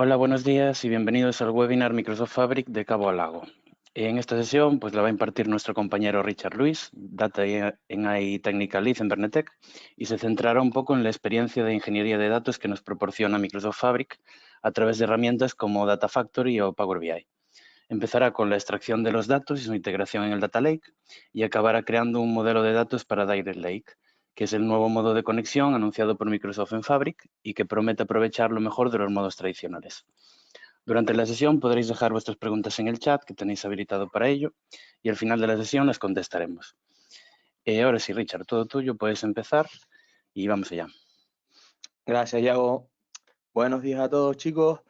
Hola, buenos días y bienvenidos al webinar Microsoft Fabric de Cabo a Lago. En esta sesión pues la va a impartir nuestro compañero Richard Luis, Data en AI Technical Lead en Bernetech, y se centrará un poco en la experiencia de ingeniería de datos que nos proporciona Microsoft Fabric a través de herramientas como Data Factory o Power BI. Empezará con la extracción de los datos y su integración en el Data Lake y acabará creando un modelo de datos para Direct Lake, que es el nuevo modo de conexión anunciado por Microsoft en Fabric y que promete aprovechar lo mejor de los modos tradicionales. Durante la sesión podréis dejar vuestras preguntas en el chat que tenéis habilitado para ello y al final de la sesión las contestaremos. Ahora sí, Richard, todo tuyo, puedes empezar y vamos allá. Gracias, Yago. Buenos días a todos, chicos.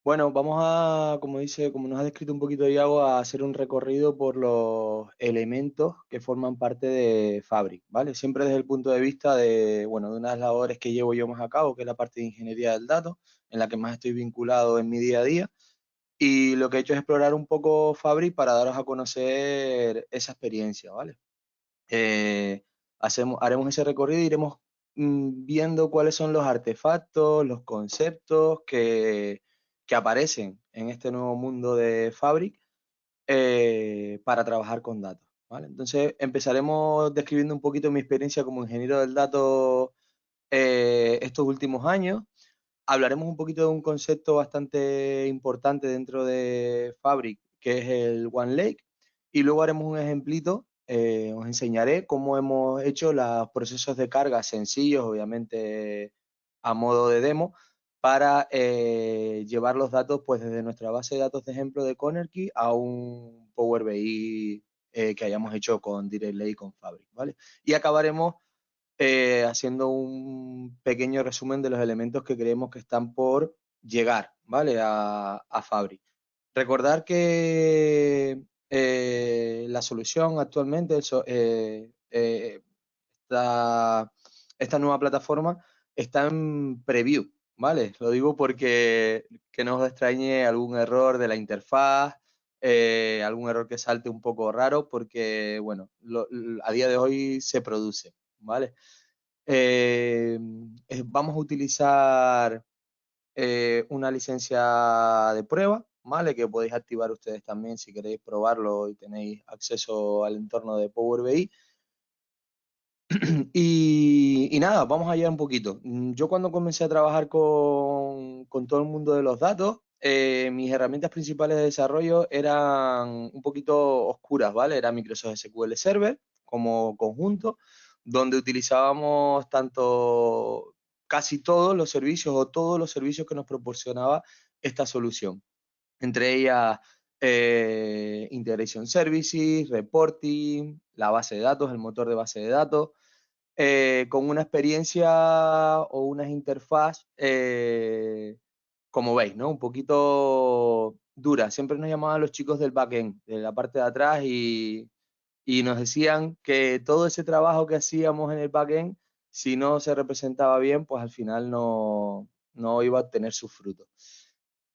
Bueno, vamos a, como nos ha descrito un poquito Yago, a hacer un recorrido por los elementos que forman parte de Fabric, ¿vale? Siempre desde el punto de vista de, bueno, de unas labores que llevo yo más a cabo, que es la parte de ingeniería del dato, en la que más estoy vinculado en mi día a día. Y lo que he hecho es explorar un poco Fabric para daros a conocer esa experiencia, ¿vale? Eh, haremos ese recorrido y iremos viendo cuáles son los artefactos, los conceptos que aparecen en este nuevo mundo de Fabric para trabajar con datos, ¿vale? Entonces empezaremos describiendo un poquito mi experiencia como ingeniero del dato estos últimos años. Hablaremos un poquito de un concepto bastante importante dentro de Fabric, que es el One Lake, y luego haremos un ejemplito. Os enseñaré cómo hemos hecho los procesos de carga sencillos, obviamente a modo de demo, para llevar los datos pues desde nuestra base de datos de ejemplo de Conergy a un Power BI que hayamos hecho con Direct Lake y con Fabric, ¿vale? Y acabaremos haciendo un pequeño resumen de los elementos que creemos que están por llegar, ¿vale? A Fabric. Recordar que la solución actualmente, esta nueva plataforma está en preview, ¿vale? Lo digo porque que no os extrañe algún error de la interfaz, algún error que salte un poco raro, porque, bueno, a día de hoy se produce, ¿vale? Eh, Vamos a utilizar una licencia de prueba, ¿vale? Que podéis activar ustedes también si queréis probarlo y tenéis acceso al entorno de Power BI. Y nada, vamos allá un poquito. Yo cuando comencé a trabajar con todo el mundo de los datos, mis herramientas principales de desarrollo eran un poquito oscuras, ¿vale? Era Microsoft SQL Server como conjunto, donde utilizábamos tanto casi todos los servicios o todos los servicios que nos proporcionaba esta solución. Entre ellas, Integration Services, Reporting, la base de datos, el motor de base de datos con una experiencia o unas interfaz, como veis, ¿no? Un poquito dura. Siempre nos llamaban los chicos del backend, de la parte de atrás, y nos decían que todo ese trabajo que hacíamos en el backend, si no se representaba bien, pues al final no iba a obtener sus frutos.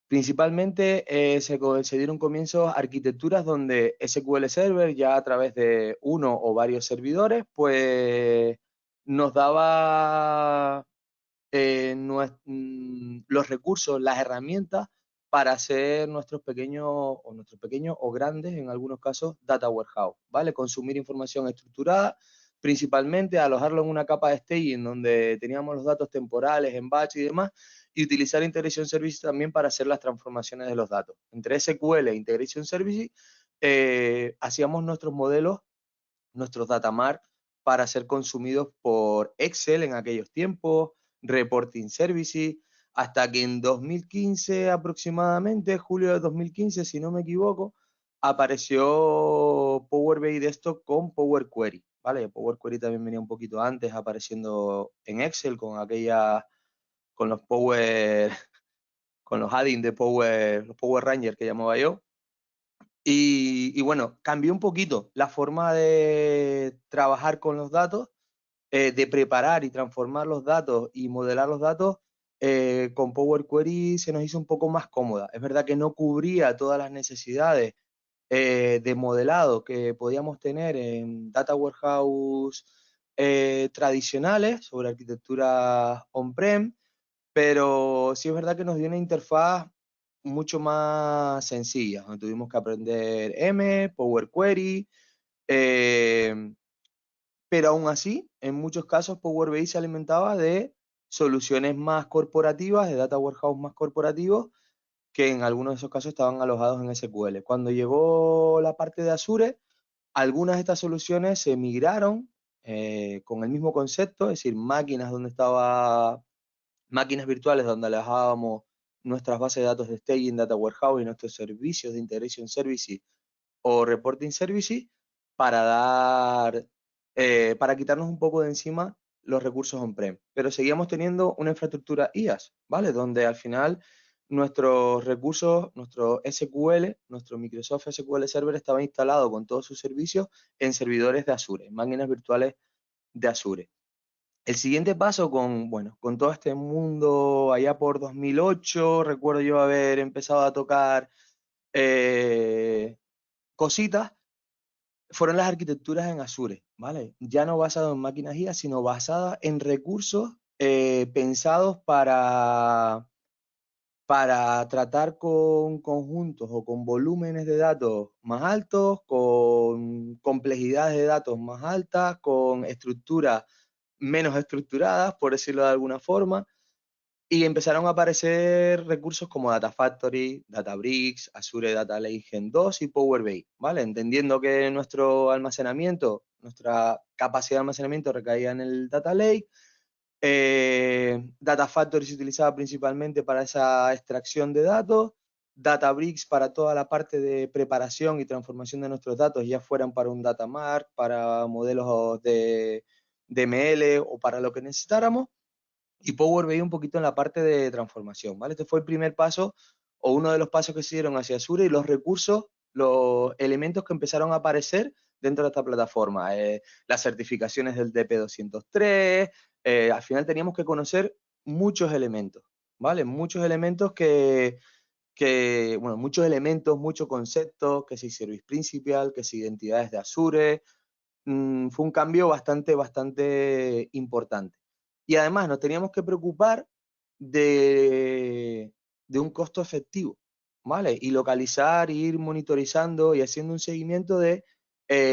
Principalmente se dieron comienzos arquitecturas donde SQL Server ya a través de uno o varios servidores, pues nos daba los recursos, las herramientas para hacer nuestros pequeños o grandes, en algunos casos, data warehouse, ¿vale? Consumir información estructurada, principalmente alojarlo en una capa de staging donde teníamos los datos temporales en batch y demás, y utilizar Integration Services también para hacer las transformaciones de los datos. Entre SQL e Integration Services hacíamos nuestros modelos, nuestros datamart, para ser consumidos por Excel en aquellos tiempos, Reporting Services, hasta que en 2015 aproximadamente, julio de 2015, si no me equivoco, apareció Power BI Desktop con Power Query, ¿vale? Power Query también venía un poquito antes apareciendo en Excel con los Power, con los add-ins de Power, los Power Rangers que llamaba yo. Y bueno, cambió un poquito la forma de trabajar con los datos, de preparar y transformar los datos y modelar los datos. Con Power Query se nos hizo un poco más cómoda. Es verdad que no cubría todas las necesidades de modelado que podíamos tener en Data Warehouse tradicionales sobre arquitectura on-prem, pero sí es verdad que nos dio una interfaz mucho más sencilla, donde tuvimos que aprender M, Power Query, eh, pero aún así, en muchos casos Power BI se alimentaba de soluciones más corporativas, de data warehouse más corporativos, que en algunos de esos casos estaban alojados en SQL. Cuando llegó la parte de Azure, algunas de estas soluciones se migraron con el mismo concepto, es decir, máquinas virtuales donde alojábamos nuestras bases de datos de staging, data warehouse y nuestros servicios de integration services o reporting services para para quitarnos un poco de encima los recursos on-prem. Pero seguíamos teniendo una infraestructura IaaS, ¿vale? Donde al final nuestros recursos, nuestro SQL, nuestro Microsoft SQL Server estaba instalado con todos sus servicios en servidores de Azure, en máquinas virtuales de Azure. El siguiente paso bueno, con todo este mundo allá por 2008, recuerdo yo haber empezado a tocar cositas, fueron las arquitecturas en Azure, ¿vale? Ya no basado en máquinas IA, sino basadas en recursos pensados para tratar con conjuntos o con volúmenes de datos más altos, con complejidades de datos más altas, con estructuras menos estructuradas, por decirlo de alguna forma, y empezaron a aparecer recursos como Data Factory, Databricks, Azure Data Lake Gen 2 y Power BI, ¿vale? Entendiendo que nuestro almacenamiento, nuestra capacidad de almacenamiento recaía en el Data Lake, Data Factory se utilizaba principalmente para esa extracción de datos, Databricks para toda la parte de preparación y transformación de nuestros datos, ya fueran para un data mart, para modelos de ML o para lo que necesitáramos, y Power BI un poquito en la parte de transformación, ¿vale? Este fue el primer paso o uno de los pasos que se dieron hacia Azure y los recursos, los elementos que empezaron a aparecer dentro de esta plataforma. Las certificaciones del DP203, al final teníamos que conocer muchos elementos, ¿vale? Muchos elementos bueno, muchos elementos, muchos conceptos, que si Service Principal, que si identidades de Azure. Fue un cambio bastante importante. Y además nos teníamos que preocupar de un costo efectivo, ¿vale? Y localizar, ir monitorizando y haciendo un seguimiento de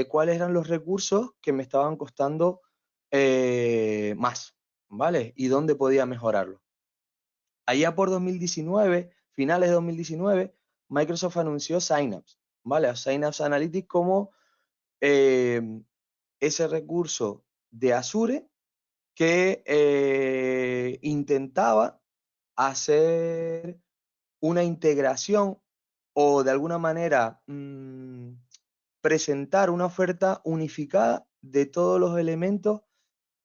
cuáles eran los recursos que me estaban costando más, ¿vale? Y dónde podía mejorarlo. Allá por 2019, finales de 2019, Microsoft anunció Synapse, ¿vale? Synapse Analytics como eh, ese recurso de Azure que intentaba hacer una integración o de alguna manera presentar una oferta unificada de todos los elementos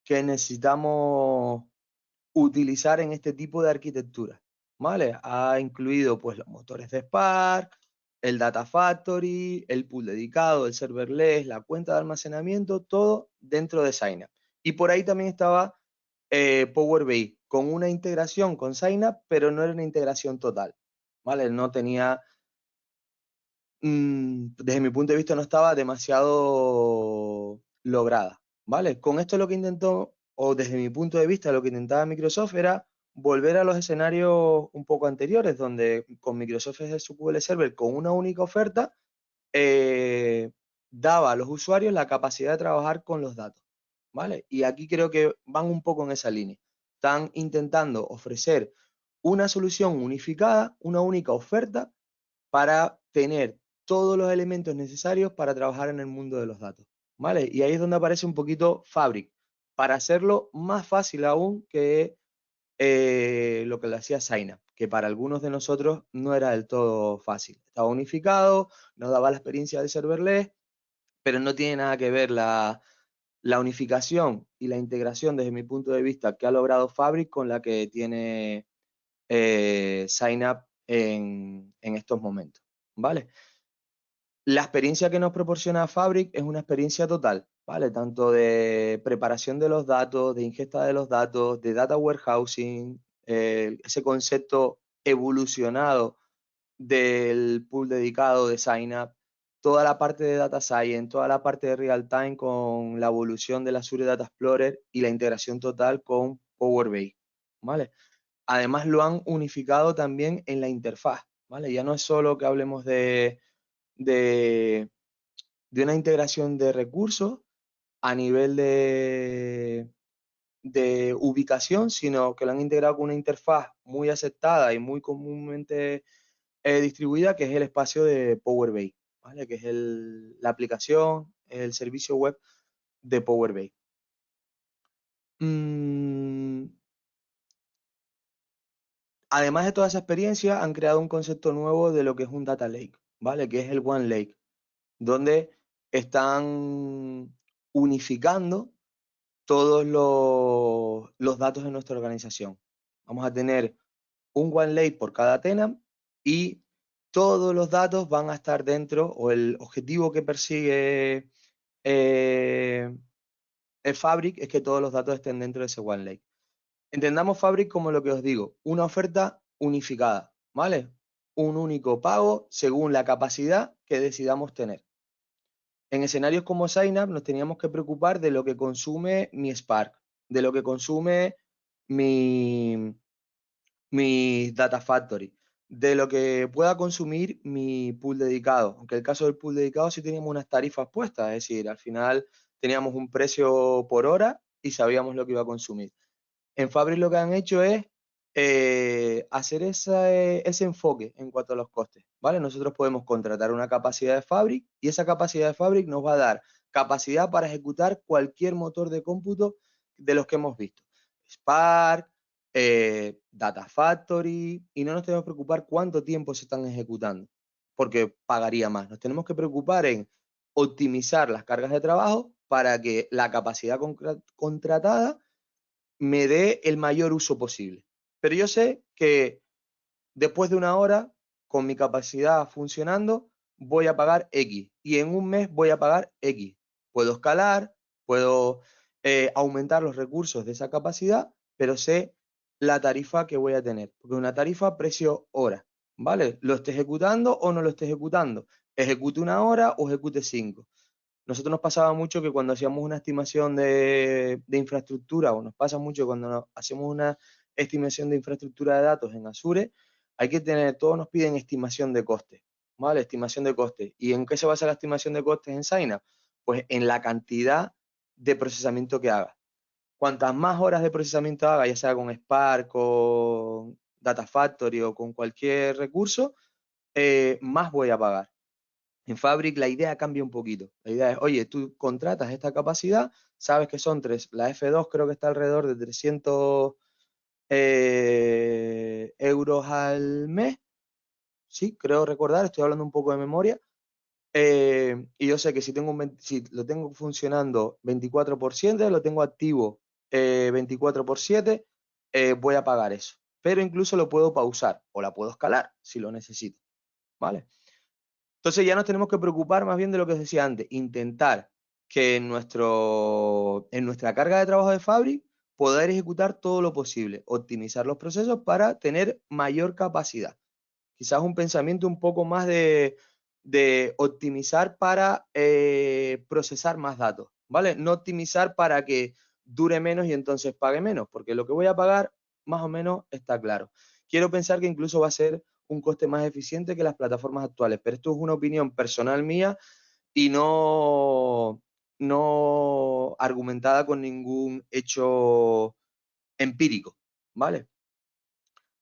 que necesitamos utilizar en este tipo de arquitectura, ¿vale? Ha incluido pues los motores de Spark, el Data Factory, el pool dedicado, el serverless, la cuenta de almacenamiento, todo dentro de Synapse. Y por ahí también estaba Power BI, con una integración con Synapse, pero no era una integración total, ¿vale? No tenía, desde mi punto de vista, no estaba demasiado lograda, ¿vale? Con esto lo que intentó, o desde mi punto de vista, lo que intentaba Microsoft era volver a los escenarios un poco anteriores, donde con Microsoft SQL Server, con una única oferta, daba a los usuarios la capacidad de trabajar con los datos, ¿vale? Y aquí creo que van un poco en esa línea. Están intentando ofrecer una solución unificada, una única oferta para tener todos los elementos necesarios para trabajar en el mundo de los datos, ¿vale? Y ahí es donde aparece un poquito Fabric, para hacerlo más fácil aún que lo que le hacía Synapse, que para algunos de nosotros no era del todo fácil. Estaba unificado, nos daba la experiencia de serverless, pero no tiene nada que ver la unificación y la integración desde mi punto de vista que ha logrado Fabric con la que tiene Synapse en estos momentos, ¿vale? La experiencia que nos proporciona Fabric es una experiencia total, ¿vale? Tanto de preparación de los datos, de ingesta de los datos, de data warehousing, ese concepto evolucionado del pool dedicado de Synapse, toda la parte de Data Science, toda la parte de Real Time con la evolución del Azure Data Explorer y la integración total con Power BI, ¿vale? además lo han unificado también en la interfaz, ¿vale? Ya no es solo que hablemos de una integración de recursos a nivel de ubicación, sino que lo han integrado con una interfaz muy aceptada y muy comúnmente distribuida, que es el espacio de Power BI, ¿vale? Que es la aplicación, el servicio web de Power BI. Además de toda esa experiencia, han creado un concepto nuevo de lo que es un data lake, ¿vale? Que es el One Lake, donde están unificando todos los datos de nuestra organización. Vamos a tener un One Lake por cada tenant y todos los datos van a estar dentro, o el objetivo que persigue el Fabric es que todos los datos estén dentro de ese One Lake. Entendamos Fabric como lo que os digo, una oferta unificada, ¿vale? Un único pago según la capacidad que decidamos tener. En escenarios como Signup nos teníamos que preocupar de lo que consume mi Spark, de lo que consume mi Data Factory, de lo que pueda consumir mi pool dedicado. Aunque en el caso del pool dedicado sí teníamos unas tarifas puestas, es decir, al final teníamos un precio por hora y sabíamos lo que iba a consumir. En Fabric lo que han hecho es hacer ese enfoque en cuanto a los costes, ¿vale? Nosotros podemos contratar una capacidad de Fabric y esa capacidad de Fabric nos va a dar capacidad para ejecutar cualquier motor de cómputo de los que hemos visto. Spark, Data Factory, y no nos tenemos que preocupar cuánto tiempo se están ejecutando, porque pagaría más. Nos tenemos que preocupar en optimizar las cargas de trabajo para que la capacidad contratada me dé el mayor uso posible. Pero yo sé que después de una hora, con mi capacidad funcionando, voy a pagar X y en un mes voy a pagar X. Puedo escalar, puedo aumentar los recursos de esa capacidad, pero sé la tarifa que voy a tener. Porque una tarifa precio hora, ¿vale? Lo esté ejecutando o no lo esté ejecutando. Ejecute una hora o ejecute 5. Nosotros nos pasaba mucho que cuando hacíamos una estimación de infraestructura, o nos pasa mucho cuando hacemos una estimación de infraestructura de datos en Azure, hay que tener, todos nos piden estimación de costes, ¿vale? Estimación de costes. ¿Y en qué se basa la estimación de costes en Synapse? Pues en la cantidad de procesamiento que haga. Cuantas más horas de procesamiento haga, ya sea con Spark, con Data Factory o con cualquier recurso, más voy a pagar. En Fabric la idea cambia un poquito. La idea es, oye, tú contratas esta capacidad, sabes que son tres, la F2 creo que está alrededor de 300 euros al mes. Sí, creo recordar, estoy hablando un poco de memoria. Y yo sé que si lo tengo funcionando 24/7, lo tengo activo 24/7, voy a pagar eso. Pero incluso lo puedo pausar o la puedo escalar si lo necesito. ¿Vale? Entonces ya nos tenemos que preocupar más bien de lo que os decía antes, intentar que en nuestra carga de trabajo de Fabric poder ejecutar todo lo posible, optimizar los procesos para tener mayor capacidad. Quizás un pensamiento un poco más de optimizar para procesar más datos, ¿vale? No optimizar para que dure menos y entonces pague menos, porque lo que voy a pagar más o menos está claro. Quiero pensar que incluso va a ser un coste más eficiente que las plataformas actuales, pero esto es una opinión personal mía y no argumentada con ningún hecho empírico, ¿vale?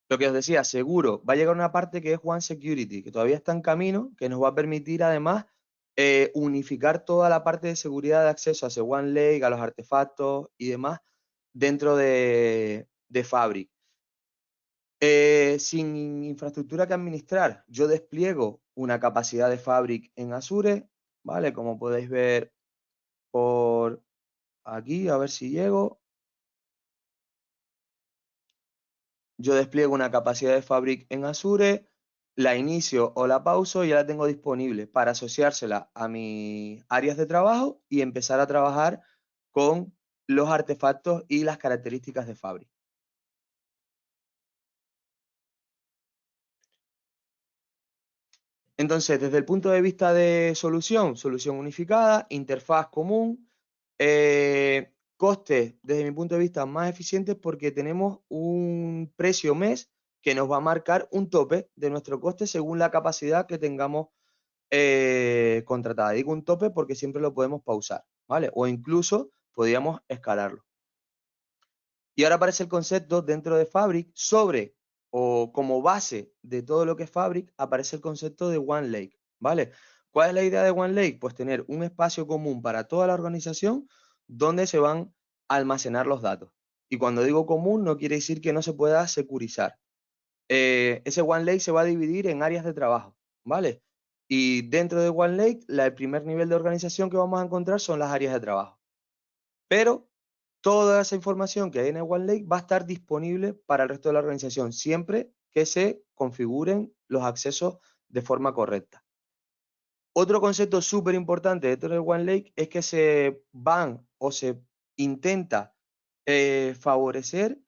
Lo que os decía, seguro, va a llegar una parte que es One Security, que todavía está en camino, que nos va a permitir además unificar toda la parte de seguridad de acceso a ese One Lake, a los artefactos y demás dentro de Fabric. Sin infraestructura que administrar, yo despliego una capacidad de Fabric en Azure, ¿vale? Como podéis ver por aquí, a ver si llego. Yo despliego una capacidad de Fabric en Azure, la inicio o la pauso y ya la tengo disponible para asociársela a mis áreas de trabajo y empezar a trabajar con los artefactos y las características de Fabric. Entonces, desde el punto de vista de solución unificada, interfaz común, costes, desde mi punto de vista, más eficientes porque tenemos un precio mes que nos va a marcar un tope de nuestro coste según la capacidad que tengamos contratada. Digo un tope porque siempre lo podemos pausar, ¿vale? O incluso podríamos escalarlo. Y ahora aparece el concepto dentro de Fabric sobre, o como base de todo lo que es Fabric, aparece el concepto de One Lake, ¿vale? ¿Cuál es la idea de One Lake? Pues tener un espacio común para toda la organización donde se van a almacenar los datos. Y cuando digo común no quiere decir que no se pueda securizar. Ese One Lake se va a dividir en áreas de trabajo, ¿vale? Y dentro de One Lake, el primer nivel de organización que vamos a encontrar son las áreas de trabajo. Pero toda esa información que hay en el One Lake va a estar disponible para el resto de la organización, siempre que se configuren los accesos de forma correcta. Otro concepto súper importante dentro del One Lake es que se van o se intenta favorecer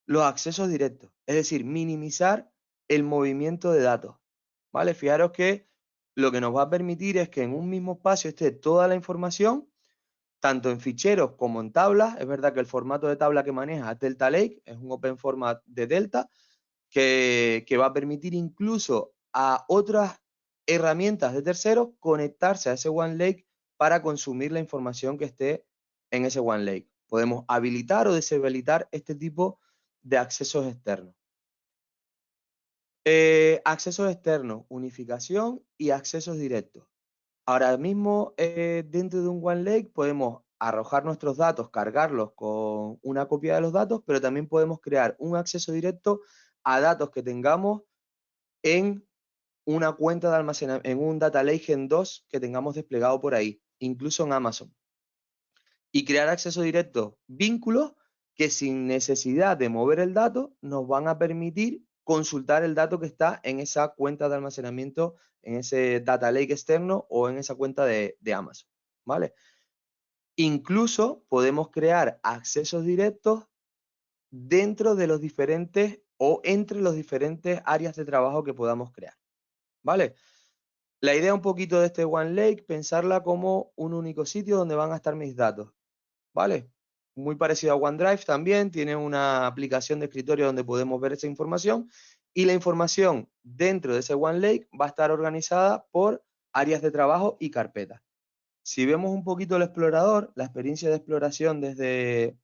los accesos directos, es decir, minimizar el movimiento de datos, ¿vale? Fijaros que lo que nos va a permitir es que en un mismo espacio esté toda la información, tanto en ficheros como en tablas. Es verdad que el formato de tabla que maneja es Delta Lake, es un open format de Delta, que va a permitir incluso a otras herramientas de terceros conectarse a ese One Lake para consumir la información que esté en ese One Lake. Podemos habilitar o deshabilitar este tipo de accesos externos. Accesos externos, unificación y accesos directos. Ahora mismo, dentro de un One Lake podemos arrojar nuestros datos, cargarlos con una copia de los datos, pero también podemos crear un acceso directo a datos que tengamos en una cuenta de almacenamiento, en un Data Lake Gen 2 que tengamos desplegado por ahí, incluso en Amazon. Y crear acceso directo, vínculos que sin necesidad de mover el dato nos van a permitir consultar el dato que está en esa cuenta de almacenamiento, en ese Data Lake externo o en esa cuenta de Amazon, ¿vale? Incluso podemos crear accesos directos dentro de los diferentes o entre los diferentes áreas de trabajo que podamos crear, ¿vale? La idea un poquito de este One Lake, pensarla como un único sitio donde van a estar mis datos, ¿vale? Muy parecido a OneDrive también, tiene una aplicación de escritorio donde podemos ver esa información y la información dentro de ese One Lake va a estar organizada por áreas de trabajo y carpetas. Si vemos un poquito el explorador, la experiencia de exploración desde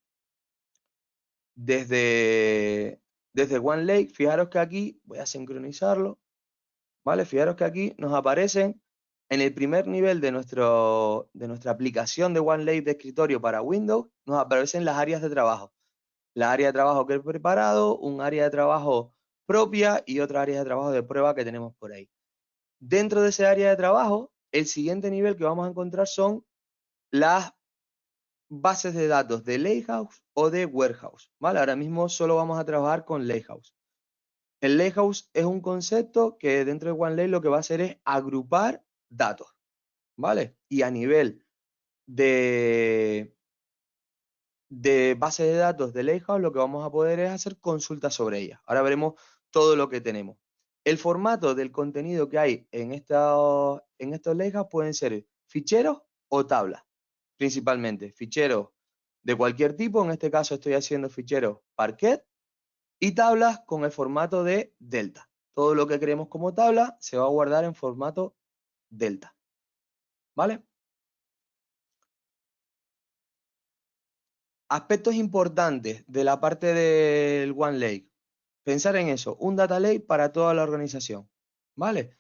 One Lake, fijaros que aquí, voy a sincronizarlo, ¿vale? Fijaros que aquí nos aparecen en el primer nivel de nuestra aplicación de One Lake de escritorio para Windows, nos aparecen las áreas de trabajo. La área de trabajo que he preparado, un área de trabajo propia y otra área de trabajo de prueba que tenemos por ahí. Dentro de ese área de trabajo, el siguiente nivel que vamos a encontrar son las bases de datos de Lakehouse o de Warehouse, ¿vale? Ahora mismo solo vamos a trabajar con Lakehouse. El Lakehouse es un concepto que dentro de OneLake lo que va a hacer es agrupar datos, ¿vale? Y a nivel de base de datos de Lakehouse lo que vamos a poder es hacer consultas sobre ellas. Ahora veremos todo lo que tenemos. El formato del contenido que hay en estos Lakehouse pueden ser ficheros o tablas, principalmente. Ficheros de cualquier tipo, en este caso estoy haciendo ficheros Parquet, y tablas con el formato de Delta. Todo lo que creemos como tabla se va a guardar en formato Delta, ¿vale? Aspectos importantes de la parte del One Lake. Pensar en eso, un Data Lake para toda la organización, ¿vale?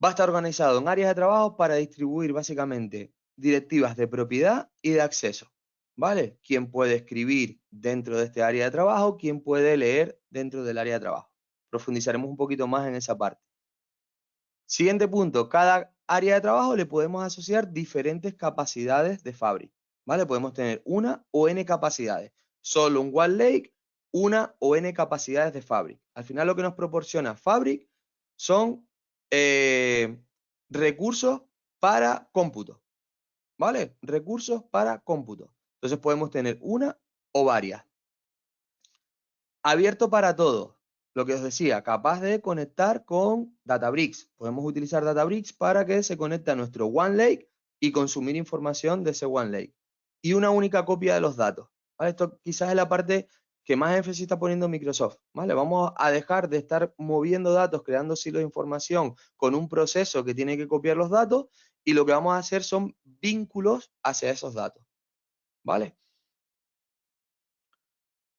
Va a estar organizado en áreas de trabajo para distribuir básicamente directivas de propiedad y de acceso, ¿vale? ¿Quién puede escribir dentro de este área de trabajo? ¿Quién puede leer dentro del área de trabajo? Profundizaremos un poquito más en esa parte. Siguiente punto, cada área de trabajo le podemos asociar diferentes capacidades de Fabric, ¿vale? Podemos tener una o n capacidades. Solo un One Lake, una o n capacidades de Fabric. Al final lo que nos proporciona Fabric son recursos para cómputo, ¿vale? Recursos para cómputo. Entonces podemos tener una o varias. Abierto para todos. Lo que os decía, capaz de conectar con Databricks. Podemos utilizar Databricks para que se conecte a nuestro One Lake y consumir información de ese One Lake. y una única copia de los datos. ¿Vale? Esto quizás es la parte que más énfasis está poniendo Microsoft. ¿Vale? Vamos a dejar de estar moviendo datos, creando silos de información con un proceso que tiene que copiar los datos, y lo que vamos a hacer son vínculos hacia esos datos. ¿Vale?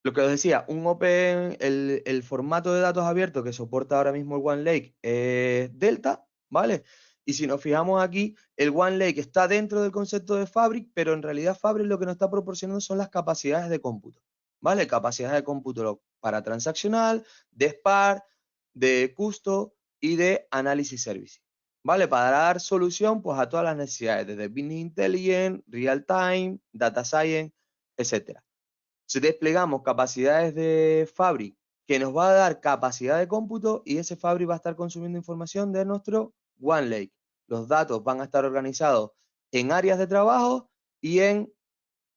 Lo que os decía, un Open, el formato de datos abiertos que soporta ahora mismo el OneLake es Delta, ¿vale? Y si nos fijamos aquí, el OneLake está dentro del concepto de Fabric, pero en realidad Fabric lo que nos está proporcionando son las capacidades de cómputo, ¿vale? Capacidades de cómputo para transaccional, de Spark, de Custo y de Analysis Services, ¿vale? Para dar solución pues, a todas las necesidades, desde Business Intelligence, Real Time, Data Science, etcétera. Si desplegamos capacidades de Fabric que nos va a dar capacidad de cómputo, y ese Fabric va a estar consumiendo información de nuestro OneLake. Los datos van a estar organizados en áreas de trabajo y en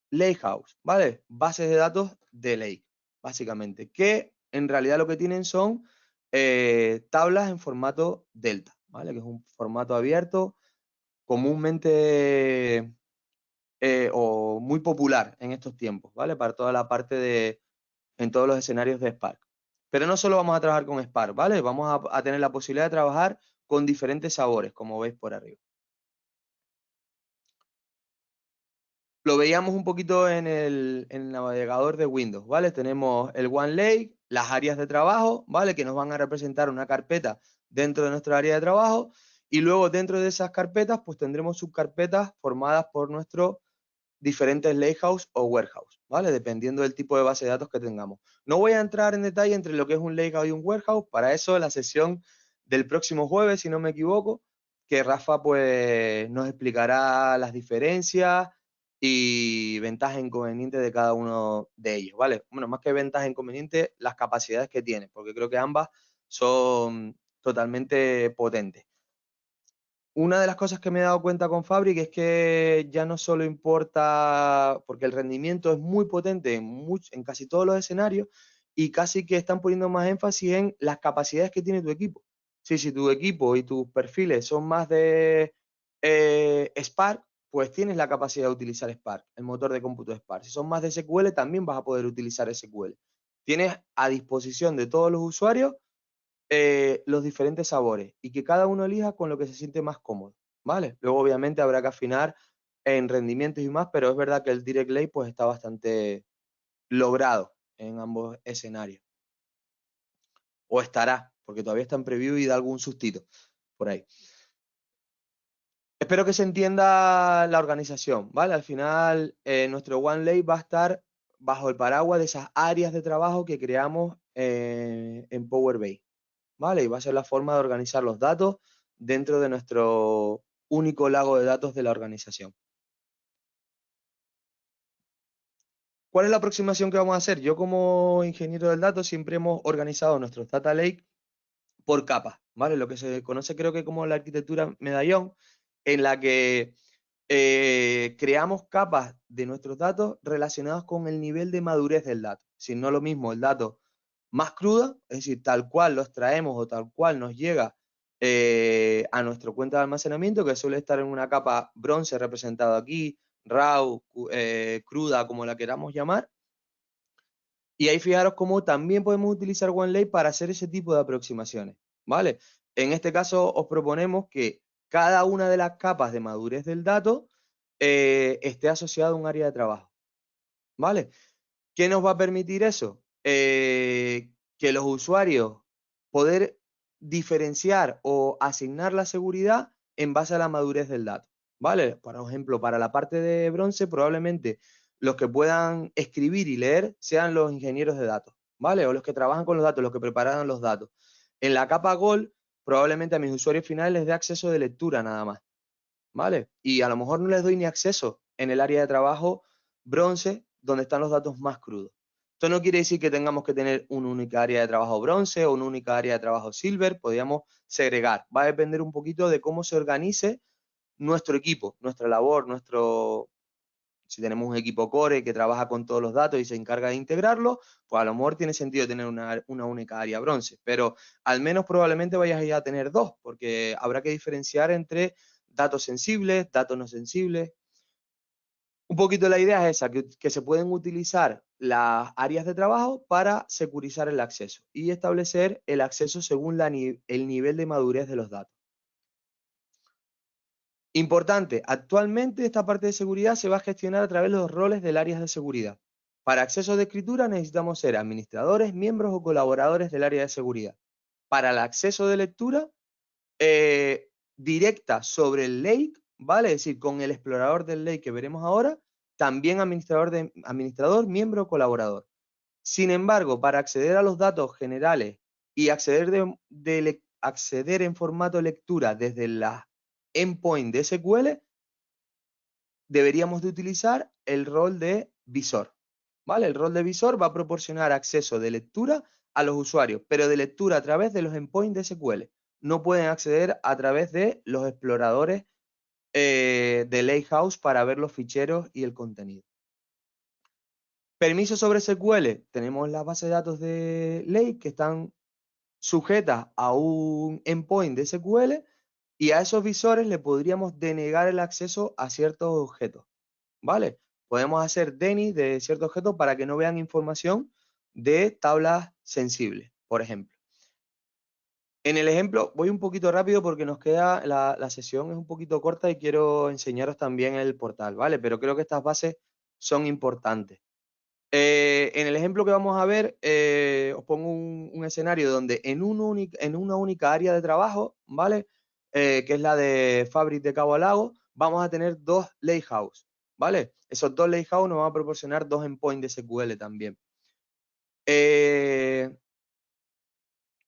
Lakehouse, ¿vale? Bases de datos de Lake, básicamente, que en realidad lo que tienen son tablas en formato Delta, ¿vale? Que es un formato abierto comúnmente o muy popular en estos tiempos, ¿vale? Para toda la parte de, en todos los escenarios de Spark. Pero no solo vamos a trabajar con Spark, ¿vale? Vamos a tener la posibilidad de trabajar con diferentes sabores, como veis por arriba. Lo veíamos un poquito en el navegador de Windows, ¿vale? Tenemos el OneLake, las áreas de trabajo, ¿vale? Que nos van a representar una carpeta dentro de nuestra área de trabajo, y luego dentro de esas carpetas, pues tendremos subcarpetas formadas por nuestros diferentes lakehouse o warehouse, ¿vale? Dependiendo del tipo de base de datos que tengamos. No voy a entrar en detalle entre lo que es un lakehouse y un warehouse, para eso la sesión del próximo jueves, si no me equivoco, que Rafa pues nos explicará las diferencias y ventajas e inconvenientes de cada uno de ellos, ¿vale? Bueno, más que ventajas e inconvenientes, las capacidades que tiene, porque creo que ambas son totalmente potentes. Una de las cosas que me he dado cuenta con Fabric es que ya no solo importa, porque el rendimiento es muy potente en casi todos los escenarios, y casi que están poniendo más énfasis en las capacidades que tiene tu equipo. Sí, si tu equipo y tus perfiles son más de Spark, pues tienes la capacidad de utilizar Spark, el motor de cómputo de Spark. Si son más de SQL, también vas a poder utilizar SQL. Tienes a disposición de todos los usuarios los diferentes sabores, y que cada uno elija con lo que se siente más cómodo, ¿vale? Luego obviamente habrá que afinar en rendimientos y más, pero es verdad que el Direct Lake pues está bastante logrado en ambos escenarios. O estará, porque todavía está en preview y da algún sustito por ahí. Espero que se entienda la organización, ¿vale? Al final nuestro OneLake va a estar bajo el paraguas de esas áreas de trabajo que creamos en Power BI. ¿Vale? Y va a ser la forma de organizar los datos dentro de nuestro único lago de datos de la organización. ¿Cuál es la aproximación que vamos a hacer? Yo como ingeniero del dato siempre hemos organizado nuestros data lake por capas, ¿vale? Lo que se conoce creo que como la arquitectura medallón, en la que creamos capas de nuestros datos relacionados con el nivel de madurez del dato. Si no lo mismo el dato más crudo, es decir, tal cual los traemos o tal cual nos llega a nuestra cuenta de almacenamiento, que suele estar en una capa bronce representado aquí, raw, cruda, como la queramos llamar. Y ahí fijaros cómo también podemos utilizar OneLake para hacer ese tipo de aproximaciones, ¿vale? En este caso os proponemos que cada una de las capas de madurez del dato esté asociada a un área de trabajo, ¿vale? ¿Qué nos va a permitir eso? Que los usuarios poder diferenciar o asignar la seguridad en base a la madurez del dato, ¿vale? Por ejemplo, para la parte de bronce, probablemente los que puedan escribir y leer sean los ingenieros de datos, ¿vale? O los que trabajan con los datos, los que preparan los datos. En la capa Gold, probablemente a mis usuarios finales les dé acceso de lectura nada más, ¿vale? Y a lo mejor no les doy ni acceso en el área de trabajo bronce, donde están los datos más crudos. Esto no quiere decir que tengamos que tener una única área de trabajo bronce o una única área de trabajo silver, podríamos segregar. Va a depender un poquito de cómo se organice nuestro equipo, nuestra labor, si tenemos un equipo core que trabaja con todos los datos y se encarga de integrarlo, pues a lo mejor tiene sentido tener una única área bronce, pero al menos probablemente vayas a tener dos, porque habrá que diferenciar entre datos sensibles, datos no sensibles. Un poquito la idea es esa, que se pueden utilizar las áreas de trabajo para securizar el acceso y establecer el acceso según el nivel de madurez de los datos. Importante, actualmente esta parte de seguridad se va a gestionar a través de los roles del área de seguridad. Para acceso de escritura necesitamos ser administradores, miembros o colaboradores del área de seguridad. Para el acceso de lectura, directa sobre el lake, ¿vale? Es decir, con el explorador del lake que veremos ahora, también administrador, miembro o colaborador. Sin embargo, para acceder a los datos generales y acceder en formato lectura desde la endpoint de SQL, deberíamos de utilizar el rol de visor, ¿vale? El rol de visor va a proporcionar acceso de lectura a los usuarios, pero de lectura a través de los endpoints de SQL. No pueden acceder a través de los exploradores de Lakehouse para ver los ficheros y el contenido. Permisos sobre SQL. Tenemos las bases de datos de Lake que están sujetas a un endpoint de SQL y a esos visores le podríamos denegar el acceso a ciertos objetos, ¿vale? Podemos hacer DNI de ciertos objetos para que no vean información de tablas sensibles, por ejemplo. En el ejemplo, voy un poquito rápido porque nos queda, la sesión es un poquito corta y quiero enseñaros también el portal, ¿vale? Pero creo que estas bases son importantes. En el ejemplo que vamos a ver, os pongo un escenario donde en una única área de trabajo, ¿vale? Que es la de Fabric de Cabo a Lago, vamos a tener dos Lakehouse, ¿vale? Esos dos Lakehouse nos van a proporcionar dos endpoints de SQL también.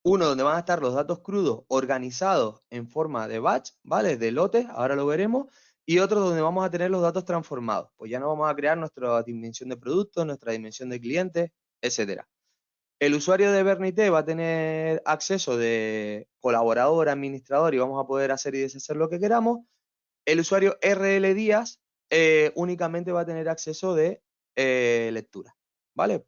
Uno donde van a estar los datos crudos organizados en forma de batch, ¿vale? De lotes, ahora lo veremos. Y otro donde vamos a tener los datos transformados. Pues ya no vamos a crear nuestra dimensión de productos, nuestra dimensión de clientes, etc. El usuario de Bernité va a tener acceso de colaborador, administrador y vamos a poder hacer y deshacer lo que queramos. El usuario RL Díaz únicamente va a tener acceso de lectura, ¿vale?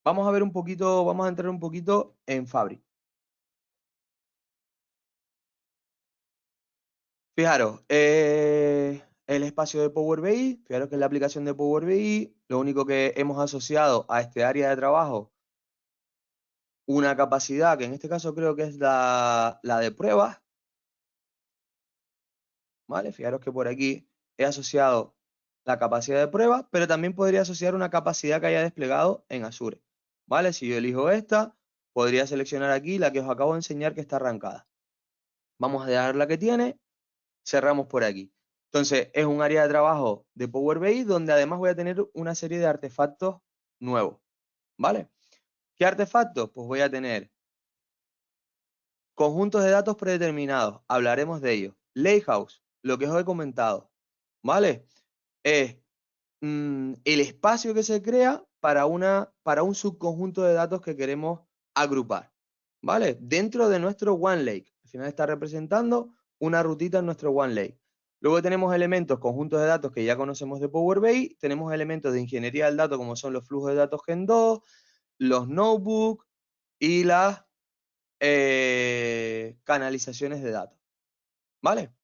Vamos a ver un poquito, vamos a entrar un poquito en Fabric. Fijaros, el espacio de Power BI, fijaros que es la aplicación de Power BI, lo único que hemos asociado a este área de trabajo una capacidad, que en este caso creo que es la de pruebas, ¿vale? Fijaros que por aquí he asociado la capacidad de pruebas, pero también podría asociar una capacidad que haya desplegado en Azure, ¿vale? Si yo elijo esta, podría seleccionar aquí la que os acabo de enseñar que está arrancada. Vamos a dejar la que tiene, cerramos por aquí. Entonces, es un área de trabajo de Power BI donde además voy a tener una serie de artefactos nuevos, ¿vale? ¿Qué artefactos? Pues voy a tener conjuntos de datos predeterminados, hablaremos de ellos. Lakehouse, lo que os he comentado, ¿vale? Es el espacio que se crea para un subconjunto de datos que queremos agrupar, ¿vale? Dentro de nuestro OneLake. Al final está representando una rutita en nuestro OneLake. Luego tenemos elementos, conjuntos de datos que ya conocemos de Power BI. Tenemos elementos de ingeniería del dato como son los flujos de datos Gen 2, los notebooks y las canalizaciones de datos, ¿vale?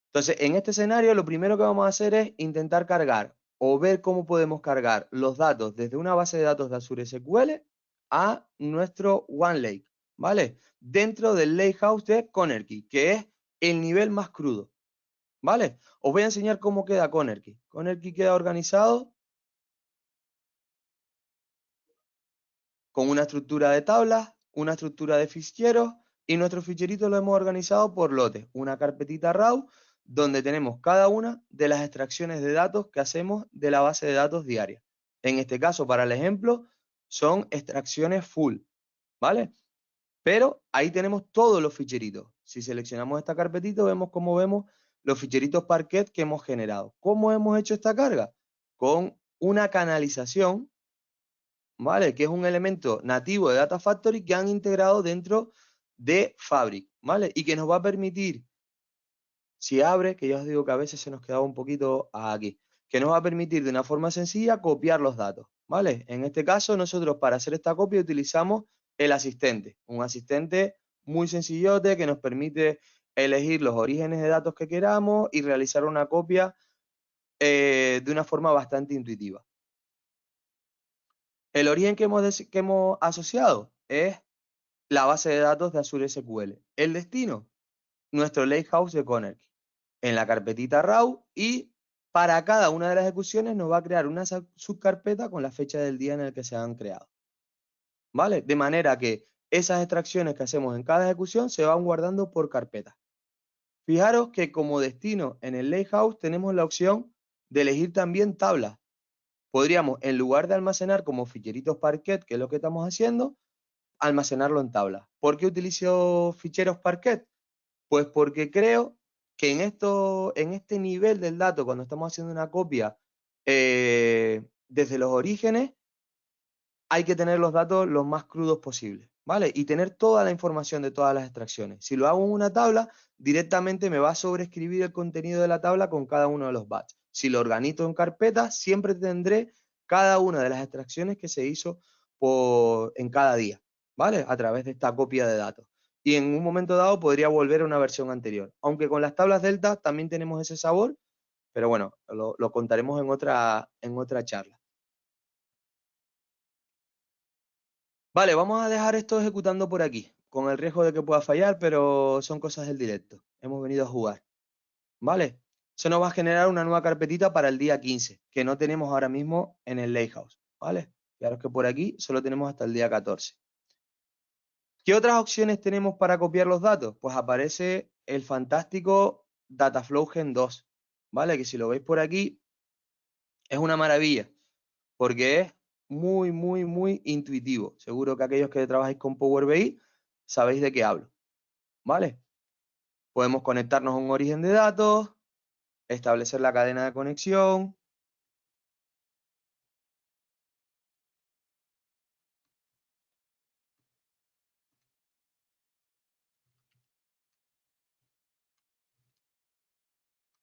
Entonces, en este escenario, lo primero que vamos a hacer es intentar cargar o ver cómo podemos cargar los datos desde una base de datos de Azure SQL a nuestro OneLake, ¿vale? Dentro del Lakehouse de Conergy, que es el nivel más crudo, ¿vale? Os voy a enseñar cómo queda Conergy. Conergy queda organizado con una estructura de tablas, una estructura de ficheros y nuestros ficheritos lo hemos organizado por lotes, una carpetita RAW donde tenemos cada una de las extracciones de datos que hacemos de la base de datos diaria. En este caso, para el ejemplo, son extracciones full, ¿vale? Pero ahí tenemos todos los ficheritos. Si seleccionamos esta carpetita, vemos cómo vemos los ficheritos Parquet que hemos generado. ¿Cómo hemos hecho esta carga? Con una canalización, ¿vale? Que es un elemento nativo de Data Factory que han integrado dentro de Fabric, ¿vale? Y que nos va a permitir, si abre, que ya os digo que a veces se nos quedaba un poquito aquí, que nos va a permitir de una forma sencilla copiar los datos, ¿vale? En este caso, nosotros para hacer esta copia utilizamos el asistente, un asistente muy sencillote que nos permite elegir los orígenes de datos que queramos y realizar una copia de una forma bastante intuitiva. El origen que hemos asociado es la base de datos de Azure SQL. El destino, nuestro lakehouse de Connery, en la carpetita RAW, y para cada una de las ejecuciones nos va a crear una subcarpeta con la fecha del día en el que se han creado. ¿Vale? De manera que esas extracciones que hacemos en cada ejecución se van guardando por carpeta. Fijaros que como destino en el lakehouse tenemos la opción de elegir también tablas. Podríamos, en lugar de almacenar como ficheritos Parquet, que es lo que estamos haciendo, almacenarlo en tablas. ¿Por qué utilizo ficheros Parquet? Pues porque creo que en este nivel del dato, cuando estamos haciendo una copia desde los orígenes, hay que tener los datos los más crudos posibles, ¿vale? Y tener toda la información de todas las extracciones. Si lo hago en una tabla, directamente me va a sobreescribir el contenido de la tabla con cada uno de los batches. Si lo organizo en carpetas, siempre tendré cada una de las extracciones que se hizo en cada día, ¿vale? A través de esta copia de datos. Y en un momento dado podría volver a una versión anterior. Aunque con las tablas Delta también tenemos ese sabor, pero bueno, lo contaremos en otra charla. Vale, vamos a dejar esto ejecutando por aquí, con el riesgo de que pueda fallar, pero son cosas del directo. Hemos venido a jugar. ¿Vale? Eso nos va a generar una nueva carpetita para el día 15, que no tenemos ahora mismo en el Lakehouse. ¿Vale? Fijaros que por aquí solo tenemos hasta el día 14. ¿Qué otras opciones tenemos para copiar los datos? Pues aparece el fantástico Dataflow Gen 2. ¿Vale? Que si lo veis por aquí, es una maravilla, porque es muy, muy, muy intuitivo. Seguro que aquellos que trabajáis con Power BI sabéis de qué hablo. ¿Vale? Podemos conectarnos a un origen de datos, establecer la cadena de conexión.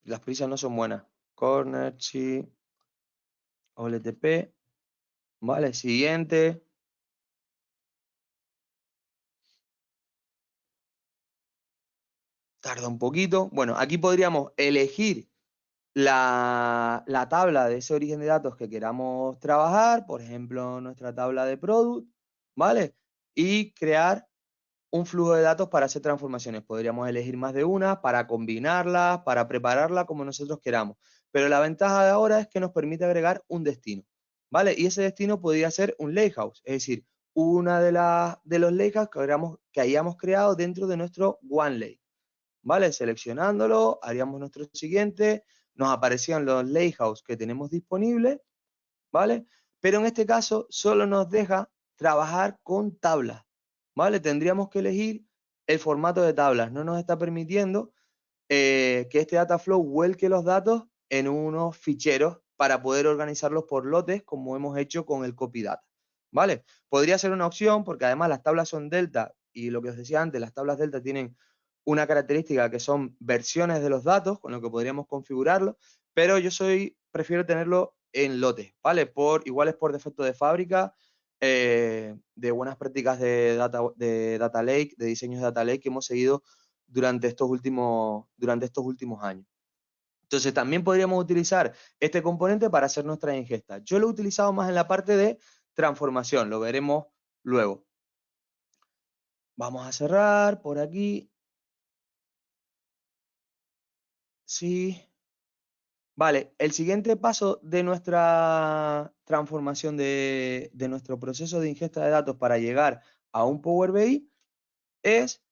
Las prisas no son buenas. Corner, sí. OLTP. Vale, siguiente. Tarda un poquito. Bueno, aquí podríamos elegir la tabla de ese origen de datos que queramos trabajar, por ejemplo, nuestra tabla de product, ¿vale? Y crear un flujo de datos para hacer transformaciones. Podríamos elegir más de una para combinarlas, para prepararla como nosotros queramos. Pero la ventaja de ahora es que nos permite agregar un destino, ¿vale? Y ese destino podría ser un lakehouse, es decir, una de los lakehouse que hayamos creado dentro de nuestro OneLake, ¿vale? Seleccionándolo, haríamos nuestro siguiente, nos aparecían los lakehouse que tenemos disponibles, ¿vale? Pero en este caso solo nos deja trabajar con tablas, ¿vale? Tendríamos que elegir el formato de tablas. No nos está permitiendo que este Dataflow vuelque los datos en unos ficheros para poder organizarlos por lotes, como hemos hecho con el copy data, ¿vale? Podría ser una opción, porque además las tablas son delta, y lo que os decía antes, las tablas delta tienen una característica que son versiones de los datos, con lo que podríamos configurarlo, pero yo prefiero tenerlo en lotes, ¿vale? Igual es por defecto de fábrica, de buenas prácticas de data lake, de diseños de data lake que hemos seguido durante estos últimos años. Entonces también podríamos utilizar este componente para hacer nuestra ingesta. Yo lo he utilizado más en la parte de transformación, lo veremos luego. Vamos a cerrar por aquí. Sí. Vale, el siguiente paso de nuestra transformación de nuestro proceso de ingesta de datos para llegar a un Power BI es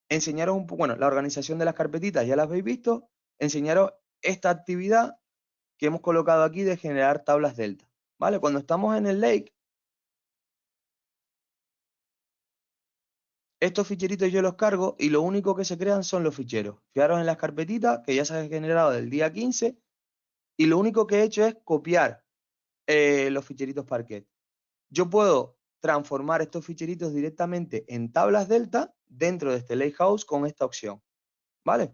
enseñaros un poco, bueno, la organización de las carpetitas ya las habéis visto, enseñaros esta actividad que hemos colocado aquí de generar tablas delta, ¿vale? Cuando estamos en el lake, estos ficheritos yo los cargo y lo único que se crean son los ficheros. Fijaros en las carpetitas que ya se han generado del día 15 y lo único que he hecho es copiar los ficheritos Parquet. Yo puedo transformar estos ficheritos directamente en tablas delta dentro de este lakehouse con esta opción, ¿vale?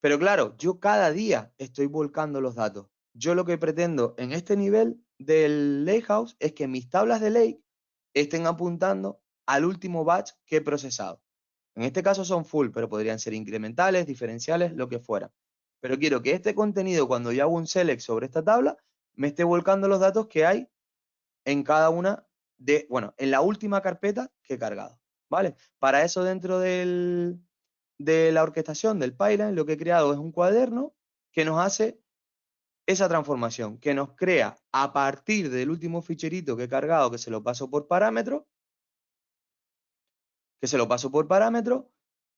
Pero claro, yo cada día estoy volcando los datos. Yo lo que pretendo en este nivel del lakehouse es que mis tablas de lake estén apuntando al último batch que he procesado. En este caso son full, pero podrían ser incrementales, diferenciales, lo que fuera. pero quiero que este contenido, cuando yo hago un select sobre esta tabla, me esté volcando los datos que hay en cada una de, bueno, en la última carpeta que he cargado, ¿vale? Para eso dentro de la orquestación del pipeline, lo que he creado es un cuaderno que nos hace esa transformación, que nos crea a partir del último ficherito que he cargado, que se lo paso por parámetro,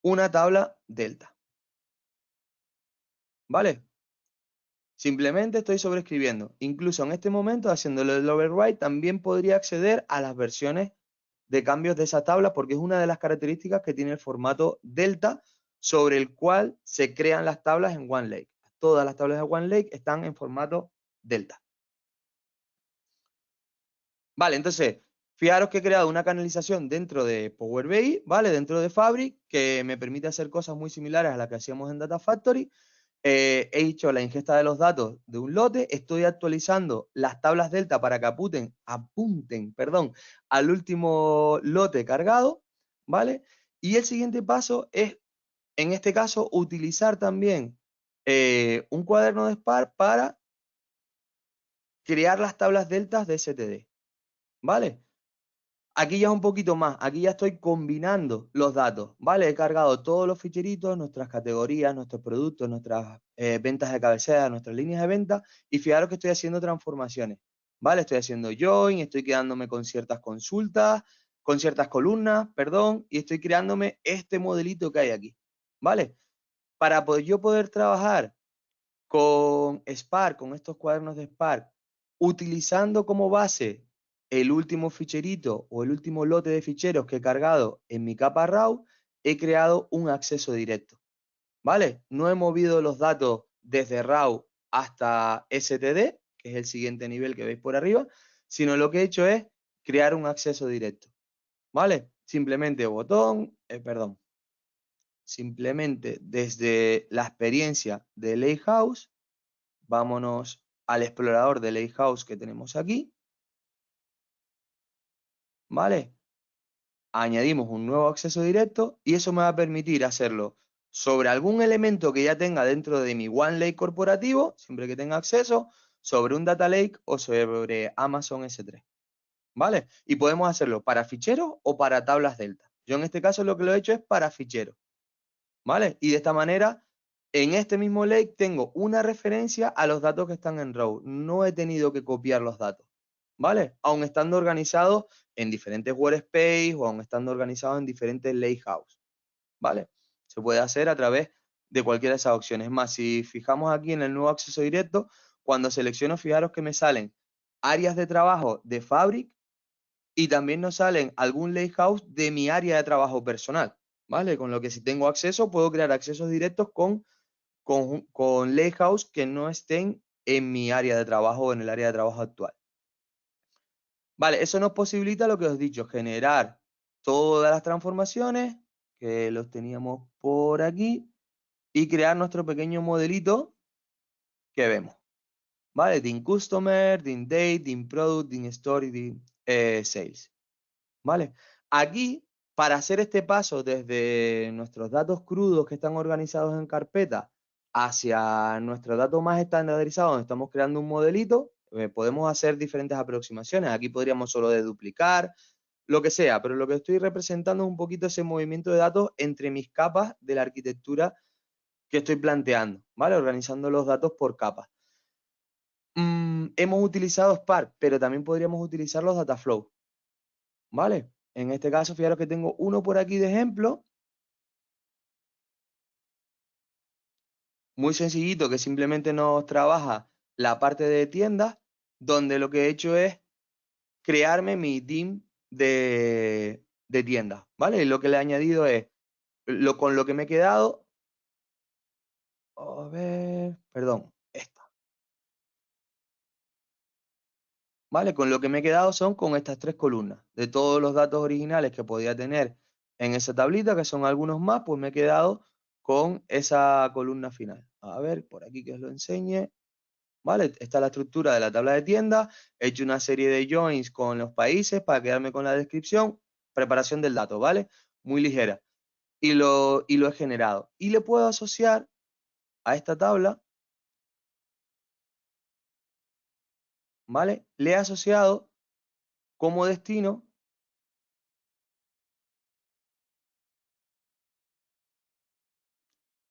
una tabla delta. ¿Vale? Simplemente estoy sobreescribiendo. Incluso en este momento, haciéndole el override, también podría acceder a las versiones de cambios de esa tabla, porque es una de las características que tiene el formato delta, sobre el cual se crean las tablas en OneLake. Todas las tablas de OneLake están en formato delta. Vale, entonces, fijaros que he creado una canalización dentro de Power BI, ¿vale? Dentro de Fabric, que me permite hacer cosas muy similares a las que hacíamos en Data Factory. He hecho la ingesta de los datos de un lote, estoy actualizando las tablas delta para que apunten, al último lote cargado, ¿vale? Y el siguiente paso es, en este caso, utilizar también un cuaderno de Spark para crear las tablas deltas de STD, ¿vale? Aquí ya es un poquito más, aquí ya estoy combinando los datos, ¿vale? He cargado todos los ficheritos, nuestras categorías, nuestros productos, nuestras ventas de cabecera, nuestras líneas de venta, y fijaros que estoy haciendo transformaciones, ¿vale? Estoy haciendo join, estoy quedándome con ciertas consultas, con ciertas columnas, perdón, y estoy creándome este modelito que hay aquí, ¿vale? Para yo poder trabajar con Spark, con estos cuadernos de Spark, utilizando como base el último ficherito o el último lote de ficheros que he cargado en mi capa RAW, he creado un acceso directo, ¿vale? No he movido los datos desde RAW hasta STD, que es el siguiente nivel que veis por arriba, sino lo que he hecho es crear un acceso directo, ¿vale? Simplemente simplemente desde la experiencia de Lakehouse, vámonos al explorador de Lakehouse que tenemos aquí, ¿vale? Añadimos un nuevo acceso directo y eso me va a permitir hacerlo sobre algún elemento que ya tenga dentro de mi OneLake corporativo, siempre que tenga acceso, sobre un Data Lake o sobre Amazon S3, ¿vale? Y podemos hacerlo para ficheros o para tablas delta. Yo en este caso lo que lo he hecho es para ficheros, ¿vale? Y de esta manera, en este mismo lake tengo una referencia a los datos que están en RAW. No he tenido que copiar los datos, ¿vale? Aun estando organizados en diferentes workspace o aun estando organizados en diferentes lakehouse, ¿vale? Se puede hacer a través de cualquiera de esas opciones. Es más, si fijamos aquí en el nuevo acceso directo, cuando selecciono, fijaros que me salen áreas de trabajo de Fabric y también nos salen algún lakehouse de mi área de trabajo personal, ¿vale? Con lo que si tengo acceso, puedo crear accesos directos con lakehouse que no estén en mi área de trabajo o en el área de trabajo actual. Vale, eso nos posibilita lo que os he dicho, generar todas las transformaciones, que los teníamos por aquí, y crear nuestro pequeño modelito que vemos. ¿Vale? DIN Customer, DIN Date, DIN Product, DIN Story, DIN Sales. ¿Vale? Aquí, para hacer este paso desde nuestros datos crudos que están organizados en carpeta hacia nuestros datos más estandarizados, donde estamos creando un modelito, podemos hacer diferentes aproximaciones. Aquí podríamos solo deduplicar, lo que sea, pero lo que estoy representando es un poquito ese movimiento de datos entre mis capas de la arquitectura que estoy planteando, ¿vale? Organizando los datos por capas. Hemos utilizado Spark, pero también podríamos utilizar los Dataflow, ¿vale? En este caso, fijaros que tengo uno por aquí de ejemplo, muy sencillito, que simplemente nos trabaja la parte de tiendas, donde lo que he hecho es crearme mi team de tiendas, ¿vale? Y lo que le he añadido es, con lo que me he quedado, a ver, perdón, esta, ¿vale? Con lo que me he quedado son con estas tres columnas, de todos los datos originales que podía tener en esa tablita, que son algunos más, pues me he quedado con esa columna final. A ver, por aquí que os lo enseñe. ¿Vale? Esta es la estructura de la tabla de tienda. He hecho una serie de joins con los países para quedarme con la descripción. Preparación del dato, ¿vale? Muy ligera. Y lo he generado. Y le puedo asociar a esta tabla, ¿vale? Le he asociado como destino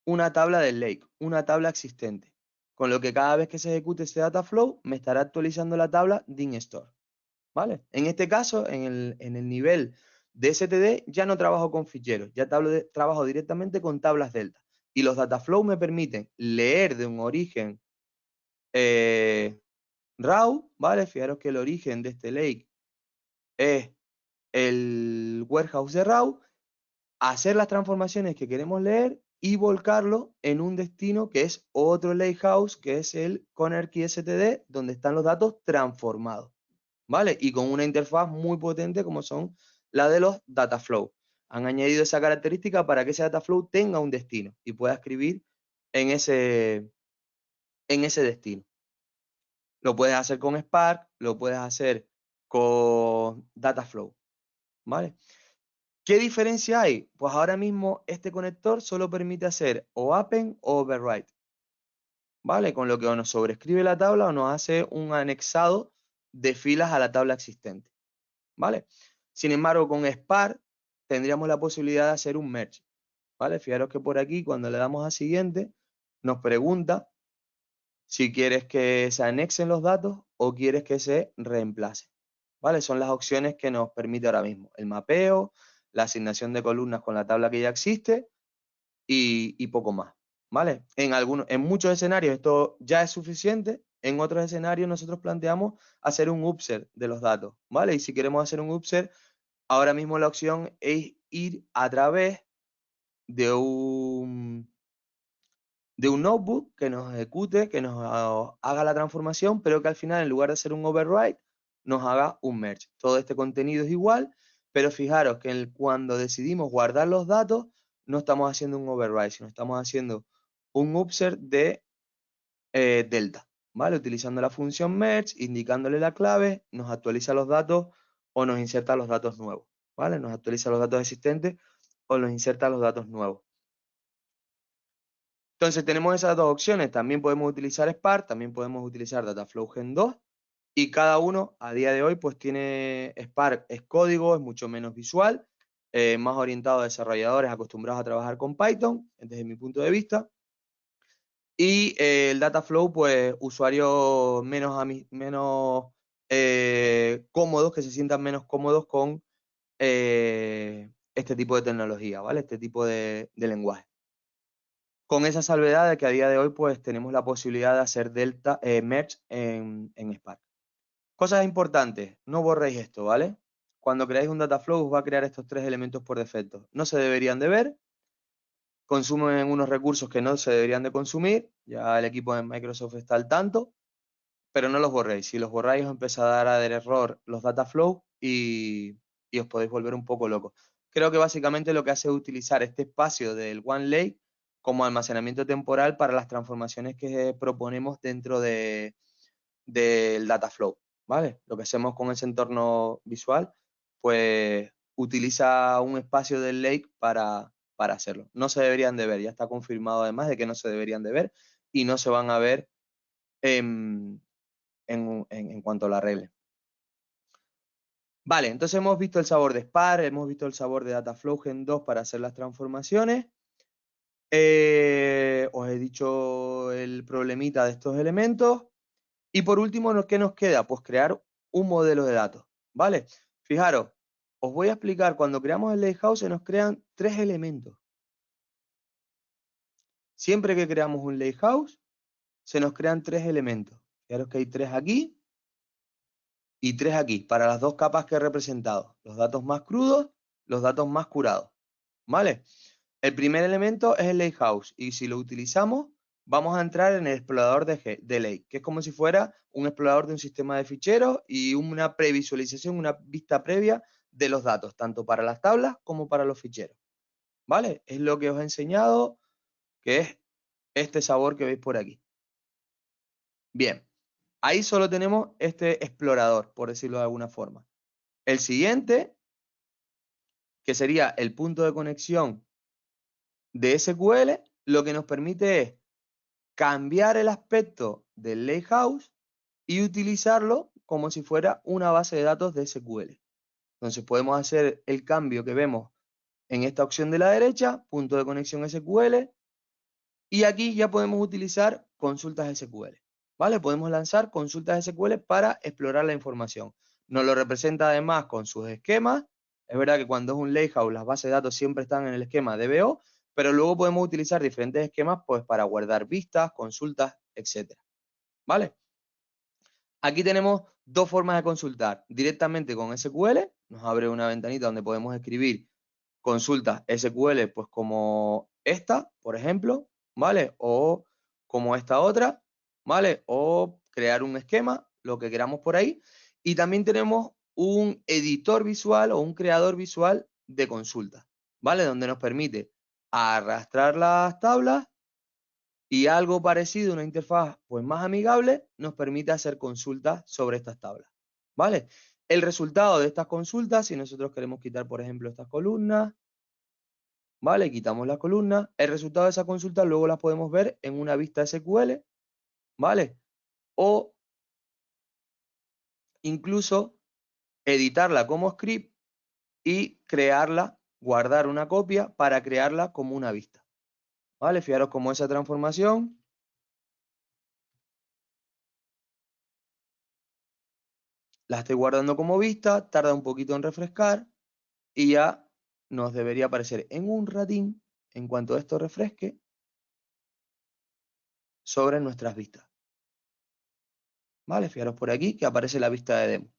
una tabla del lake, una tabla existente. Con lo que cada vez que se ejecute este data flow, me estará actualizando la tabla din store. ¿Vale? En este caso, en el nivel de STD, ya no trabajo con ficheros, ya trabajo directamente con tablas delta. Y los data flow me permiten leer de un origen raw, ¿vale? Fijaros que el origen de este lake es el warehouse de raw, hacer las transformaciones que queremos leer y volcarlo en un destino que es otro lakehouse, que es el ConerKey STD, donde están los datos transformados, ¿vale? Y con una interfaz muy potente como son la de los Dataflow. Han añadido esa característica para que ese Dataflow tenga un destino y pueda escribir en ese destino. Lo puedes hacer con Spark, lo puedes hacer con Dataflow, ¿vale? ¿Qué diferencia hay? Pues ahora mismo este conector solo permite hacer o append o override, ¿vale? Con lo que o nos sobrescribe la tabla o nos hace un anexado de filas a la tabla existente, ¿vale? Sin embargo, con Spark tendríamos la posibilidad de hacer un merge, ¿vale? Fijaros que por aquí, cuando le damos a siguiente, nos pregunta si quieres que se anexen los datos o quieres que se reemplacen, ¿vale? Son las opciones que nos permite ahora mismo. El mapeo, la asignación de columnas con la tabla que ya existe y poco más, ¿vale? En muchos escenarios esto ya es suficiente, en otros escenarios nosotros planteamos hacer un upsert de los datos, ¿vale? Y si queremos hacer un upsert, ahora mismo la opción es ir a través de un notebook que nos ejecute, que nos haga la transformación, pero que al final, en lugar de hacer un override, nos haga un merge. Todo este contenido es igual, pero fijaros que cuando decidimos guardar los datos, no estamos haciendo un override, sino estamos haciendo un upsert de delta, ¿vale? Utilizando la función merge, indicándole la clave, nos actualiza los datos o nos inserta los datos nuevos, ¿vale? Nos actualiza los datos existentes o nos inserta los datos nuevos. Entonces tenemos esas dos opciones. También podemos utilizar Spark, también podemos utilizar Dataflow Gen 2 y cada uno a día de hoy pues tiene Spark, es código, es mucho menos visual, más orientado a desarrolladores acostumbrados a trabajar con Python, desde mi punto de vista. Y el Dataflow, pues usuarios menos cómodos, que se sientan menos cómodos con este tipo de tecnología, ¿vale? Este tipo de lenguaje. Con esa salvedad de que a día de hoy pues tenemos la posibilidad de hacer merge en Spark. Cosas importantes, no borréis esto, ¿vale? Cuando creáis un Dataflow os va a crear estos tres elementos por defecto. No se deberían de ver, consumen unos recursos que no se deberían de consumir, ya el equipo de Microsoft está al tanto, pero no los borréis. Si los borráis os empieza a dar error los Dataflow y os podéis volver un poco locos. Creo que básicamente lo que hace es utilizar este espacio del OneLake como almacenamiento temporal para las transformaciones que proponemos dentro del Dataflow, ¿vale? Lo que hacemos con ese entorno visual, pues utiliza un espacio del lake para hacerlo. No se deberían de ver, ya está confirmado además de que no se deberían de ver y no se van a ver en cuanto la arregle. Vale, entonces hemos visto el sabor de Spark, hemos visto el sabor de Dataflow Gen 2 para hacer las transformaciones. Os he dicho el problemita de estos elementos. Y por último, ¿qué nos queda? Pues crear un modelo de datos, ¿vale? Fijaros, os voy a explicar, cuando creamos el lakehouse se nos crean tres elementos. Siempre que creamos un lakehouse, se nos crean tres elementos. Fijaros que hay tres aquí y tres aquí, para las dos capas que he representado. Los datos más crudos, los datos más curados, ¿vale? El primer elemento es el lakehouse y si lo utilizamos vamos a entrar en el explorador de lake, que es como si fuera un explorador de un sistema de ficheros y una previsualización, una vista previa de los datos, tanto para las tablas como para los ficheros, ¿vale? Es lo que os he enseñado, que es este sabor que veis por aquí. Bien, ahí solo tenemos este explorador, por decirlo de alguna forma. El siguiente, que sería el punto de conexión de SQL, lo que nos permite es cambiar el aspecto del lakehouse y utilizarlo como si fuera una base de datos de SQL. Entonces podemos hacer el cambio que vemos en esta opción de la derecha, punto de conexión SQL, y aquí ya podemos utilizar consultas SQL. ¿Vale? Podemos lanzar consultas SQL para explorar la información. Nos lo representa además con sus esquemas. Es verdad que cuando es un lakehouse las bases de datos siempre están en el esquema DBO, pero luego podemos utilizar diferentes esquemas pues, para guardar vistas, consultas, etc. ¿Vale? Aquí tenemos dos formas de consultar. Directamente con SQL, nos abre una ventanita donde podemos escribir consultas SQL, pues como esta, por ejemplo, ¿vale? O como esta otra, ¿vale? O crear un esquema, lo que queramos por ahí. Y también tenemos un editor visual o un creador visual de consultas, ¿vale? Donde nos permite arrastrar las tablas y algo parecido, una interfaz pues más amigable, nos permite hacer consultas sobre estas tablas, ¿vale? El resultado de estas consultas, si nosotros queremos quitar, por ejemplo, estas columnas, ¿vale? Quitamos las columnas. El resultado de esa consulta luego las podemos ver en una vista SQL, ¿vale? O incluso editarla como script y crearla, guardar una copia para crearla como una vista, ¿vale? Fijaros cómo esa transformación la estoy guardando como vista, tarda un poquito en refrescar y ya nos debería aparecer en un ratín, en cuanto esto refresque, sobre nuestras vistas. ¿Vale? Fijaros por aquí que aparece la vista de demo.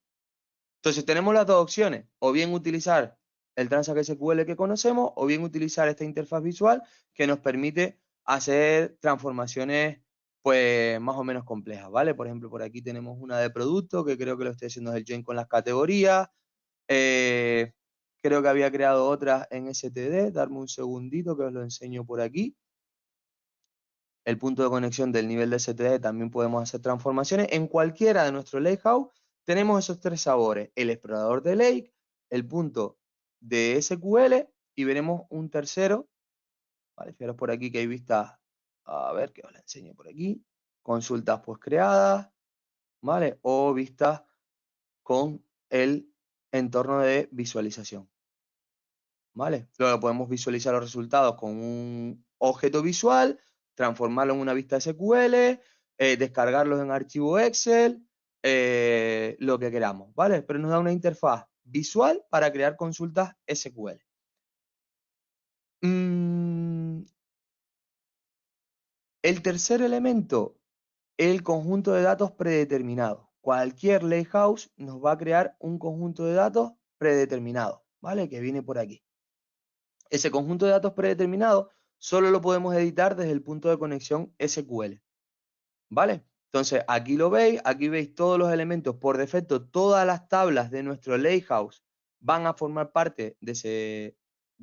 Entonces tenemos las dos opciones, o bien utilizar el Transact SQL que conocemos, o bien utilizar esta interfaz visual que nos permite hacer transformaciones pues más o menos complejas, ¿vale? Por ejemplo, por aquí tenemos una de producto, que creo que lo estoy haciendo desde el join con las categorías. Creo que había creado otras en STD, darme un segundito que os lo enseño por aquí. El punto de conexión del nivel de STD también podemos hacer transformaciones. En cualquiera de nuestros lakehouse tenemos esos tres sabores, el explorador de lake, el punto de SQL y veremos un tercero. Vale, fijaros por aquí que hay vistas, a ver que os la enseño por aquí, consultas pues creadas, ¿vale? O vistas con el entorno de visualización, ¿vale? Luego podemos visualizar los resultados con un objeto visual, transformarlo en una vista SQL, descargarlos en archivo Excel, lo que queramos, ¿vale? Pero nos da una interfaz visual para crear consultas SQL. El tercer elemento, el conjunto de datos predeterminado. Cualquier lakehouse nos va a crear un conjunto de datos predeterminado, ¿vale? Que viene por aquí. Ese conjunto de datos predeterminado solo lo podemos editar desde el punto de conexión SQL, ¿vale? Entonces, aquí lo veis, aquí veis todos los elementos. Por defecto, todas las tablas de nuestro lakehouse van a formar parte de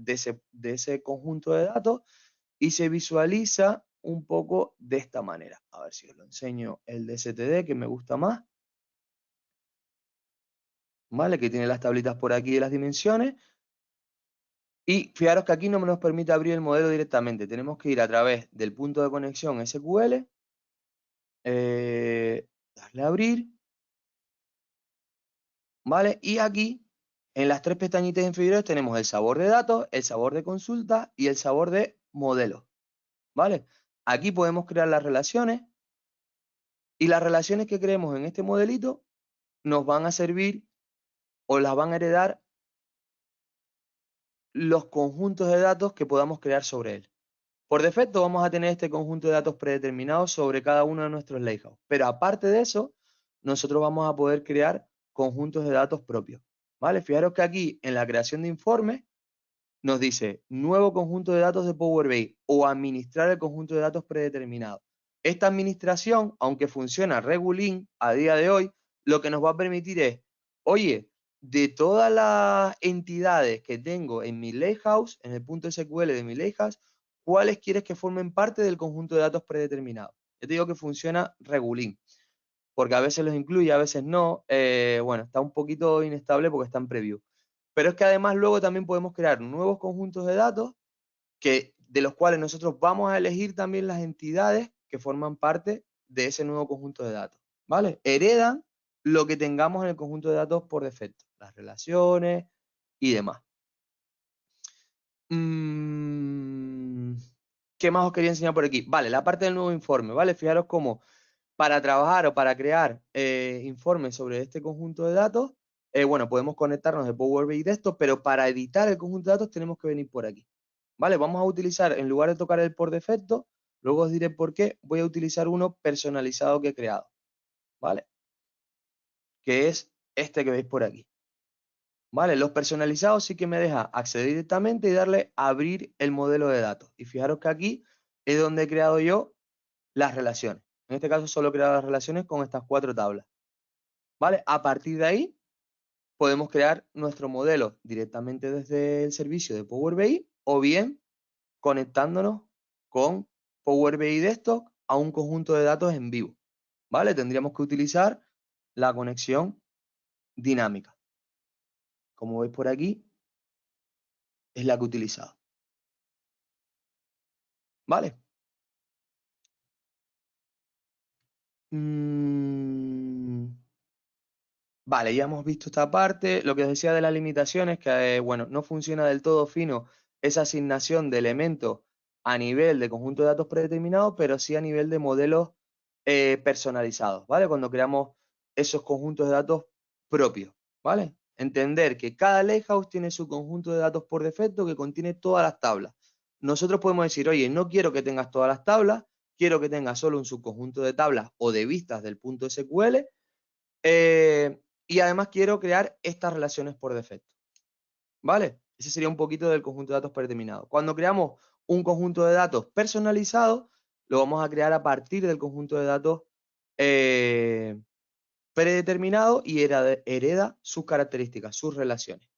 ese conjunto de datos y se visualiza un poco de esta manera. A ver si os lo enseño el de STD, que me gusta más. ¿Vale? Que tiene las tablitas por aquí de las dimensiones. Y fijaros que aquí no nos permite abrir el modelo directamente. Tenemos que ir a través del punto de conexión SQL. Darle a abrir. ¿Vale? Y aquí, en las tres pestañitas inferiores, tenemos el sabor de datos, el sabor de consulta y el sabor de modelo. ¿Vale? Aquí podemos crear las relaciones. Y las relaciones que creemos en este modelito nos van a servir o las van a heredar los conjuntos de datos que podamos crear sobre él. Por defecto vamos a tener este conjunto de datos predeterminados sobre cada uno de nuestros lakehouse. Pero aparte de eso, nosotros vamos a poder crear conjuntos de datos propios. ¿Vale? Fijaros que aquí en la creación de informes nos dice nuevo conjunto de datos de Power BI o administrar el conjunto de datos predeterminado. Esta administración, aunque funciona regulín a día de hoy, lo que nos va a permitir es, oye, de todas las entidades que tengo en mi lakehouse, en el punto SQL de mi lakehouse, ¿cuáles quieres que formen parte del conjunto de datos predeterminado? Yo te digo que funciona regulín, porque a veces los incluye, a veces no. Bueno, está un poquito inestable porque está en preview. Pero es que además luego también podemos crear nuevos conjuntos de datos de los cuales nosotros vamos a elegir también las entidades que forman parte de ese nuevo conjunto de datos, ¿vale? Heredan lo que tengamos en el conjunto de datos por defecto, las relaciones y demás. ¿Qué más os quería enseñar por aquí? Vale, la parte del nuevo informe, ¿vale? Fijaros cómo para trabajar o para crear informes sobre este conjunto de datos, bueno, podemos conectarnos de Power BI Desktop, pero para editar el conjunto de datos tenemos que venir por aquí. ¿Vale? Vamos a utilizar, en lugar de tocar el por defecto, luego os diré por qué, voy a utilizar uno personalizado que he creado. ¿Vale? Que es este que veis por aquí. ¿Vale? Los personalizados sí que me deja acceder directamente y darle a abrir el modelo de datos. Y fijaros que aquí es donde he creado yo las relaciones. En este caso solo he creado las relaciones con estas 4 tablas. ¿Vale? A partir de ahí podemos crear nuestro modelo directamente desde el servicio de Power BI o bien conectándonos con Power BI Desktop a un conjunto de datos en vivo. ¿Vale? Tendríamos que utilizar la conexión dinámica. Como veis por aquí, es la que he utilizado. ¿Vale? Vale, ya hemos visto esta parte. Lo que os decía de las limitaciones, que bueno, no funciona del todo fino esa asignación de elementos a nivel de conjunto de datos predeterminados, pero sí a nivel de modelos personalizados, ¿vale? Cuando creamos esos conjuntos de datos propios, ¿vale? Entender que cada lakehouse tiene su conjunto de datos por defecto que contiene todas las tablas. Nosotros podemos decir, oye, no quiero que tengas todas las tablas, quiero que tengas solo un subconjunto de tablas o de vistas del punto SQL, y además quiero crear estas relaciones por defecto. ¿Vale? Ese sería un poquito del conjunto de datos predeterminado. Cuando creamos un conjunto de datos personalizado, lo vamos a crear a partir del conjunto de datos predeterminado y hereda sus características, sus relaciones.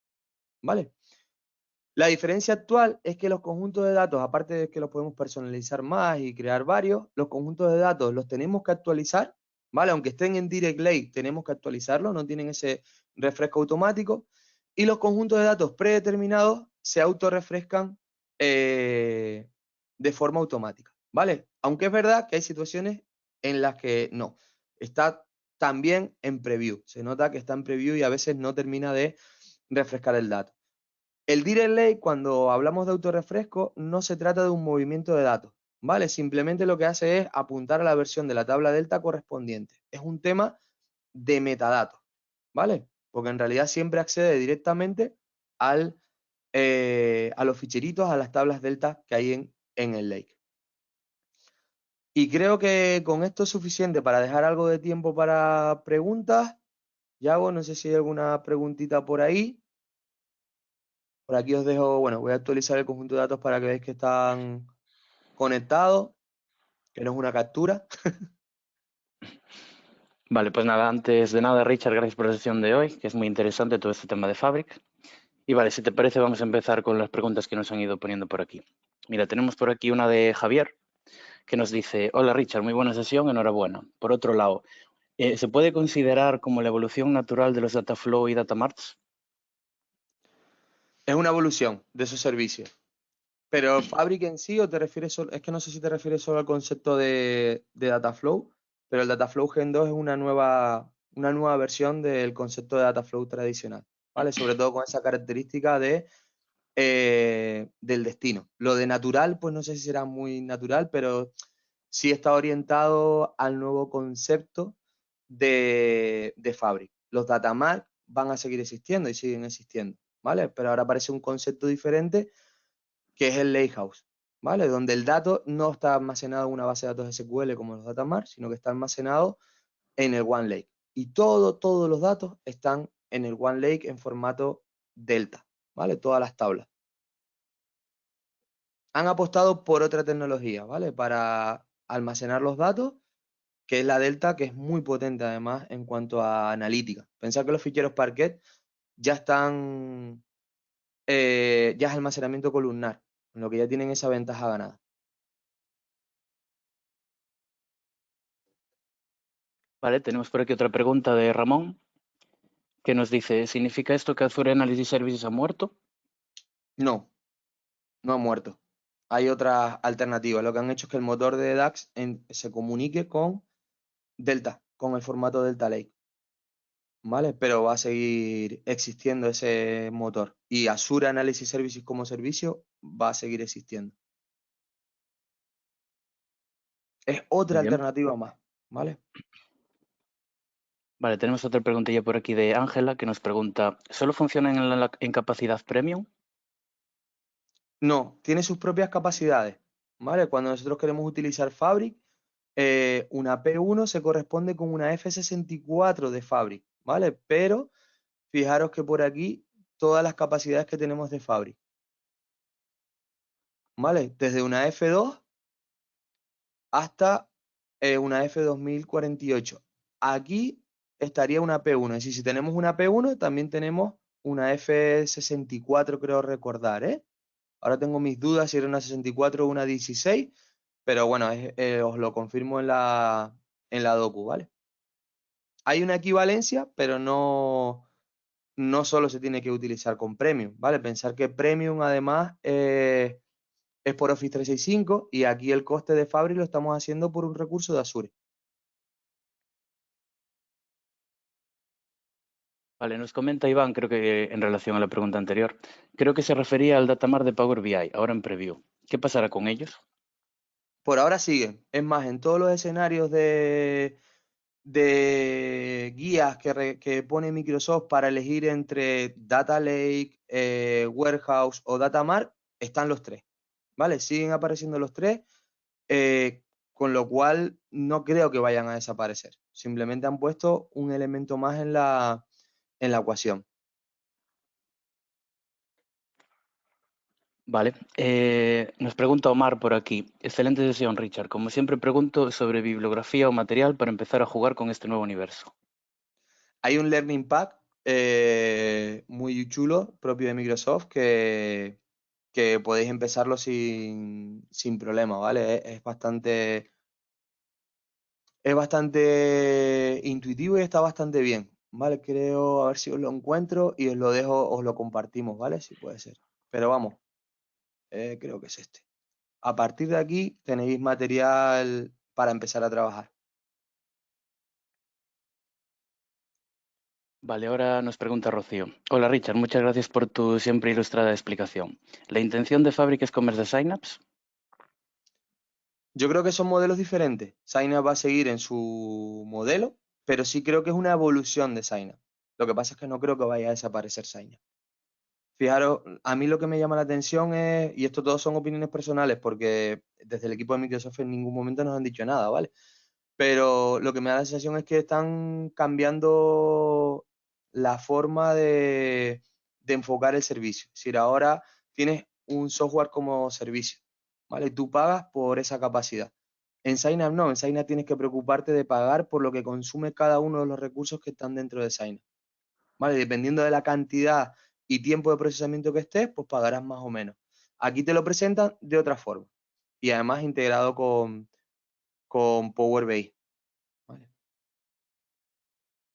¿Vale? La diferencia actual es que los conjuntos de datos, aparte de que los podemos personalizar más y crear varios, los conjuntos de datos los tenemos que actualizar, ¿vale? Aunque estén en Direct Lake, tenemos que actualizarlos, no tienen ese refresco automático. Y los conjuntos de datos predeterminados se autorrefrescan de forma automática, ¿vale? Aunque es verdad que hay situaciones en las que no. Está también en preview. Se nota que está en preview y a veces no termina de refrescar el dato. El Direct Lake, cuando hablamos de autorrefresco, no se trata de un movimiento de datos, ¿vale? Simplemente lo que hace es apuntar a la versión de la tabla delta correspondiente. Es un tema de metadatos, ¿vale? Porque en realidad siempre accede directamente a los ficheritos, a las tablas delta que hay en el lake. Y creo que con esto es suficiente para dejar algo de tiempo para preguntas. Yago, no sé si hay alguna preguntita por ahí. Por aquí os dejo, bueno, voy a actualizar el conjunto de datos para que veáis que están conectados, que no es una captura. Vale, pues nada, antes de nada, Richard, gracias por la sesión de hoy, que es muy interesante todo este tema de Fabric. Y vale, si te parece, vamos a empezar con las preguntas que nos han ido poniendo por aquí. Mira, tenemos por aquí una de Javier, que nos dice: hola Richard, muy buena sesión, enhorabuena. Por otro lado, ¿se puede considerar como la evolución natural de los Dataflow y Datamarts? Es una evolución de esos servicios. Pero Fabric en sí, o te refieres solo, es que no sé si te refieres solo al concepto de Dataflow, pero el Dataflow Gen 2 es una nueva versión del concepto de Dataflow tradicional, ¿vale? Sobre todo con esa característica del destino. Lo de natural, pues no sé si será muy natural, pero sí está orientado al nuevo concepto de Fabric. Los Datamark van a seguir existiendo y siguen existiendo, ¿vale? Pero ahora aparece un concepto diferente que es el Lakehouse, ¿vale? Donde el dato no está almacenado en una base de datos SQL como los Datamark, sino que está almacenado en el OneLake. Y todos los datos están en el OneLake en formato Delta, ¿vale? Todas las tablas. Han apostado por otra tecnología, ¿vale? Para almacenar los datos, que es la Delta, que es muy potente además en cuanto a analítica. Pensad que los ficheros Parquet ya están, ya es almacenamiento columnar, con lo que ya tienen esa ventaja ganada. Vale, tenemos por aquí otra pregunta de Ramón, que nos dice: ¿significa esto que Azure Analysis Services ha muerto? No, no ha muerto. hay otras alternativas. Lo que han hecho es que el motor de DAX se comunique con Delta, con el formato Delta Lake, ¿vale? Pero va a seguir existiendo ese motor. Y Azure Analysis Services como servicio va a seguir existiendo. Es otra Muy bien. alternativa más, ¿vale? Vale, tenemos otra preguntilla por aquí de Ángela que nos pregunta, ¿solo funciona en capacidad premium? No, tiene sus propias capacidades, ¿vale? Cuando nosotros queremos utilizar Fabric, una P1 se corresponde con una F64 de Fabric, ¿vale? Pero fijaros que por aquí todas las capacidades que tenemos de Fabric, ¿vale? Desde una F2 hasta una F2048. Aquí estaría una P1, es decir, si tenemos una P1, también tenemos una F64, creo recordar, ¿eh? Ahora tengo mis dudas si era una 64 o una 16, pero bueno, os lo confirmo en la docu, ¿vale? Hay una equivalencia, pero no solo se tiene que utilizar con Premium, ¿vale? Pensar que Premium además es por Office 365 y aquí el coste de Fabric lo estamos haciendo por un recurso de Azure. Vale, nos comenta Iván, creo que en relación a la pregunta anterior, creo que se refería al datamar de Power BI, ahora en preview. ¿Qué pasará con ellos? Por ahora siguen. Es más, en todos los escenarios de guías que pone Microsoft para elegir entre Data Lake, Warehouse o Datamark, están los tres, ¿vale? Siguen apareciendo los tres, con lo cual no creo que vayan a desaparecer. Simplemente han puesto un elemento más en la ecuación. Vale, nos pregunta Omar por aquí. Excelente sesión, Richard. Como siempre pregunto sobre bibliografía o material para empezar a jugar con este nuevo universo. Hay un Learning Pack muy chulo, propio de Microsoft, que podéis empezarlo sin problema, ¿vale? Es bastante intuitivo y está bastante bien, ¿vale? Creo, a ver si os lo encuentro y os lo dejo, os lo compartimos, ¿vale? Si puede ser. Pero vamos, creo que es este. A partir de aquí tenéis material para empezar a trabajar. Vale, ahora nos pregunta Rocío. Hola, Richard. Muchas gracias por tu siempre ilustrada explicación. ¿La intención de Fabric es comerse de Synapse? Yo creo que son modelos diferentes. Synapse va a seguir en su modelo, pero sí creo que es una evolución de Synapse. Lo que pasa es que no creo que vaya a desaparecer Synapse. Fijaros, a mí lo que me llama la atención es, y esto todos son opiniones personales, porque desde el equipo de Microsoft en ningún momento nos han dicho nada, ¿vale? Pero lo que me da la sensación es que están cambiando la forma de enfocar el servicio. Es decir, ahora tienes un software como servicio, ¿vale? Tú pagas por esa capacidad. En Synapse no, en Synapse tienes que preocuparte de pagar por lo que consume cada uno de los recursos que están dentro de Synapse, ¿vale? Dependiendo de la cantidad y tiempo de procesamiento que estés, pues pagarás más o menos. Aquí te lo presentan de otra forma y además integrado con Power BI, ¿vale?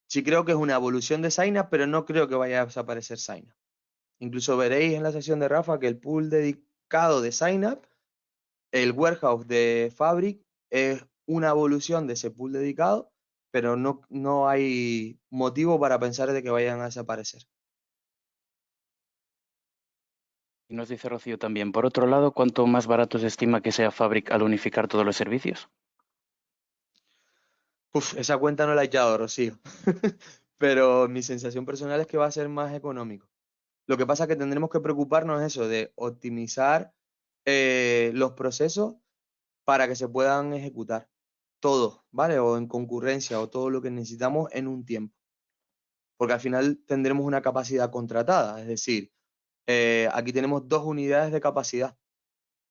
Sí creo que es una evolución de Synapse, pero no creo que vaya a desaparecer Synapse. Incluso veréis en la sesión de Rafa que el pool dedicado de Synapse, el warehouse de Fabric, es una evolución de ese pool dedicado, pero no hay motivo para pensar de que vayan a desaparecer. Y nos dice Rocío también, por otro lado, ¿cuánto más barato se estima que sea Fabric al unificar todos los servicios? Uf, esa cuenta no la he echado, Rocío. Pero mi sensación personal es que va a ser más económico. Lo que pasa es que tendremos que preocuparnos eso, de optimizar los procesos para que se puedan ejecutar todos, ¿vale? O en concurrencia, o todo lo que necesitamos en un tiempo. Porque al final tendremos una capacidad contratada, es decir, aquí tenemos dos unidades de capacidad,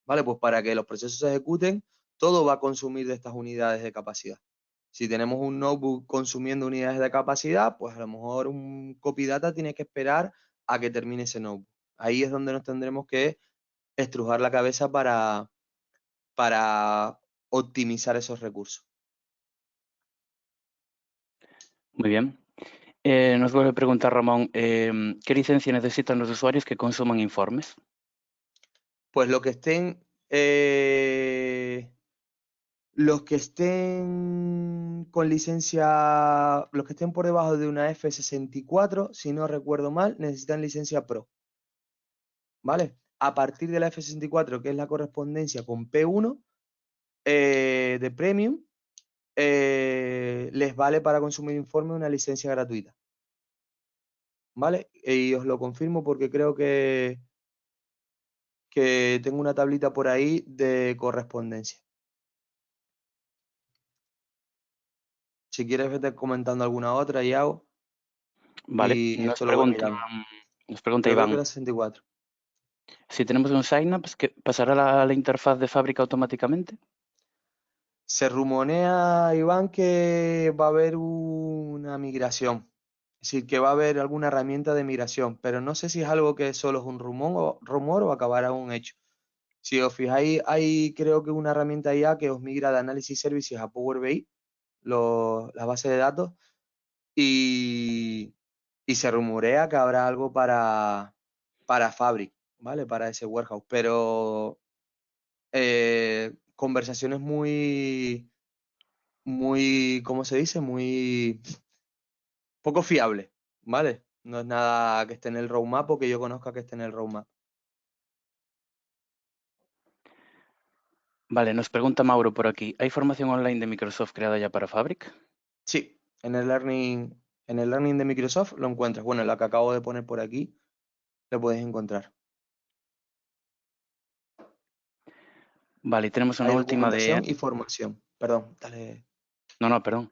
¿vale? Pues para que los procesos se ejecuten, todo va a consumir de estas unidades de capacidad. Si tenemos un notebook consumiendo unidades de capacidad, pues a lo mejor un copy data tiene que esperar a que termine ese notebook. Ahí es donde nos tendremos que estrujar la cabeza para optimizar esos recursos. Muy bien. Nos vuelve a preguntar Ramón, ¿qué licencia necesitan los usuarios que consuman informes? Pues lo que estén, Los que estén con licencia, los que estén por debajo de una F64, si no recuerdo mal, necesitan licencia Pro, ¿vale? A partir de la F64, que es la correspondencia con P1 de Premium, les vale para consumir informe una licencia gratuita, ¿vale? Y os lo confirmo porque creo que tengo una tablita por ahí de correspondencia. Si quieres, vete comentando alguna otra y hago. Vale, Y nos esto lo voy pregunta, mirando. nos pregunta Pero creo que Iván, era 64. si tenemos un sign-up, ¿qué pasará la interfaz de fábrica automáticamente? Se rumorea, Iván, que va a haber una migración. Es decir, que va a haber alguna herramienta de migración, pero no sé si es algo que solo es un rumor o acabará un hecho. Si os fijáis, hay creo que una herramienta ya que os migra de Analysis Services a Power BI, la base de datos, y, y se rumorea que habrá algo para Fabric, ¿vale? Para ese warehouse, pero conversaciones muy, ¿cómo se dice? Muy poco fiable, ¿vale? No es nada que esté en el roadmap o que yo conozca que esté en el roadmap. Vale, nos pregunta Mauro por aquí, ¿hay formación online de Microsoft creada ya para Fabric? Sí, en el learning de Microsoft lo encuentras. Bueno, la que acabo de poner por aquí, lo puedes encontrar. Vale, y tenemos una Hay última de... documentación y formación. Perdón, No, no, perdón.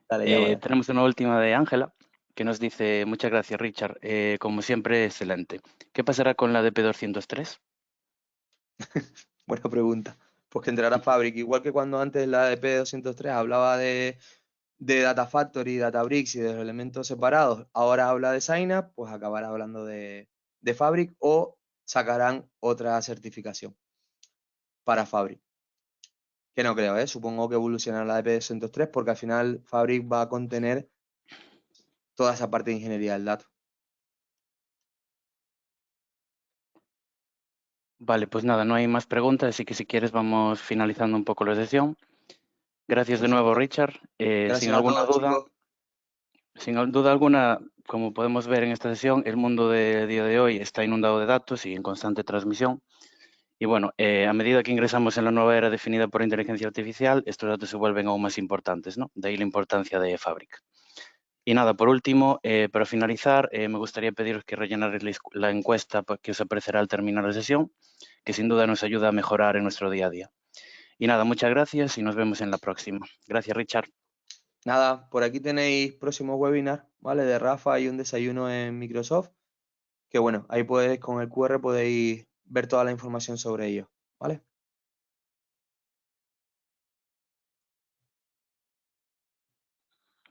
dale, ya, dale. Tenemos una última de Ángela, que nos dice, muchas gracias, Richard. Como siempre, excelente. ¿Qué pasará con la DP203? Buena pregunta. Pues que entrará Fabric, igual que cuando antes la de P203 hablaba de Data Factory, Databricks y de los elementos separados, ahora habla de Synapse, pues acabará hablando de Fabric o sacarán otra certificación para Fabric. Que no creo, ¿eh? Supongo que evolucionará la de P203 porque al final Fabric va a contener toda esa parte de ingeniería del dato. Vale, pues nada, no hay más preguntas, así que si quieres vamos finalizando un poco la sesión. Gracias de nuevo, Perfecto. Richard. Sin Gracias a alguna todos, duda, chicos. sin duda alguna, como podemos ver en esta sesión, el mundo de día de hoy está inundado de datos y en constante transmisión. Y bueno, a medida que ingresamos en la nueva era definida por inteligencia artificial, estos datos se vuelven aún más importantes, ¿no? De ahí la importancia de Fabric. Y nada, por último, para finalizar, me gustaría pediros que rellenarais la encuesta que os aparecerá al terminar la sesión, que sin duda nos ayuda a mejorar en nuestro día a día. Y nada, muchas gracias y nos vemos en la próxima. Gracias, Richard. Nada, por aquí tenéis próximo webinar, ¿vale? De Rafa y un desayuno en Microsoft. Que bueno, ahí podéis, con el QR podéis ver toda la información sobre ello, ¿vale?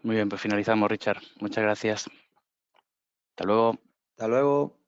Muy bien, pues finalizamos, Richard. Muchas gracias. Hasta luego. Hasta luego.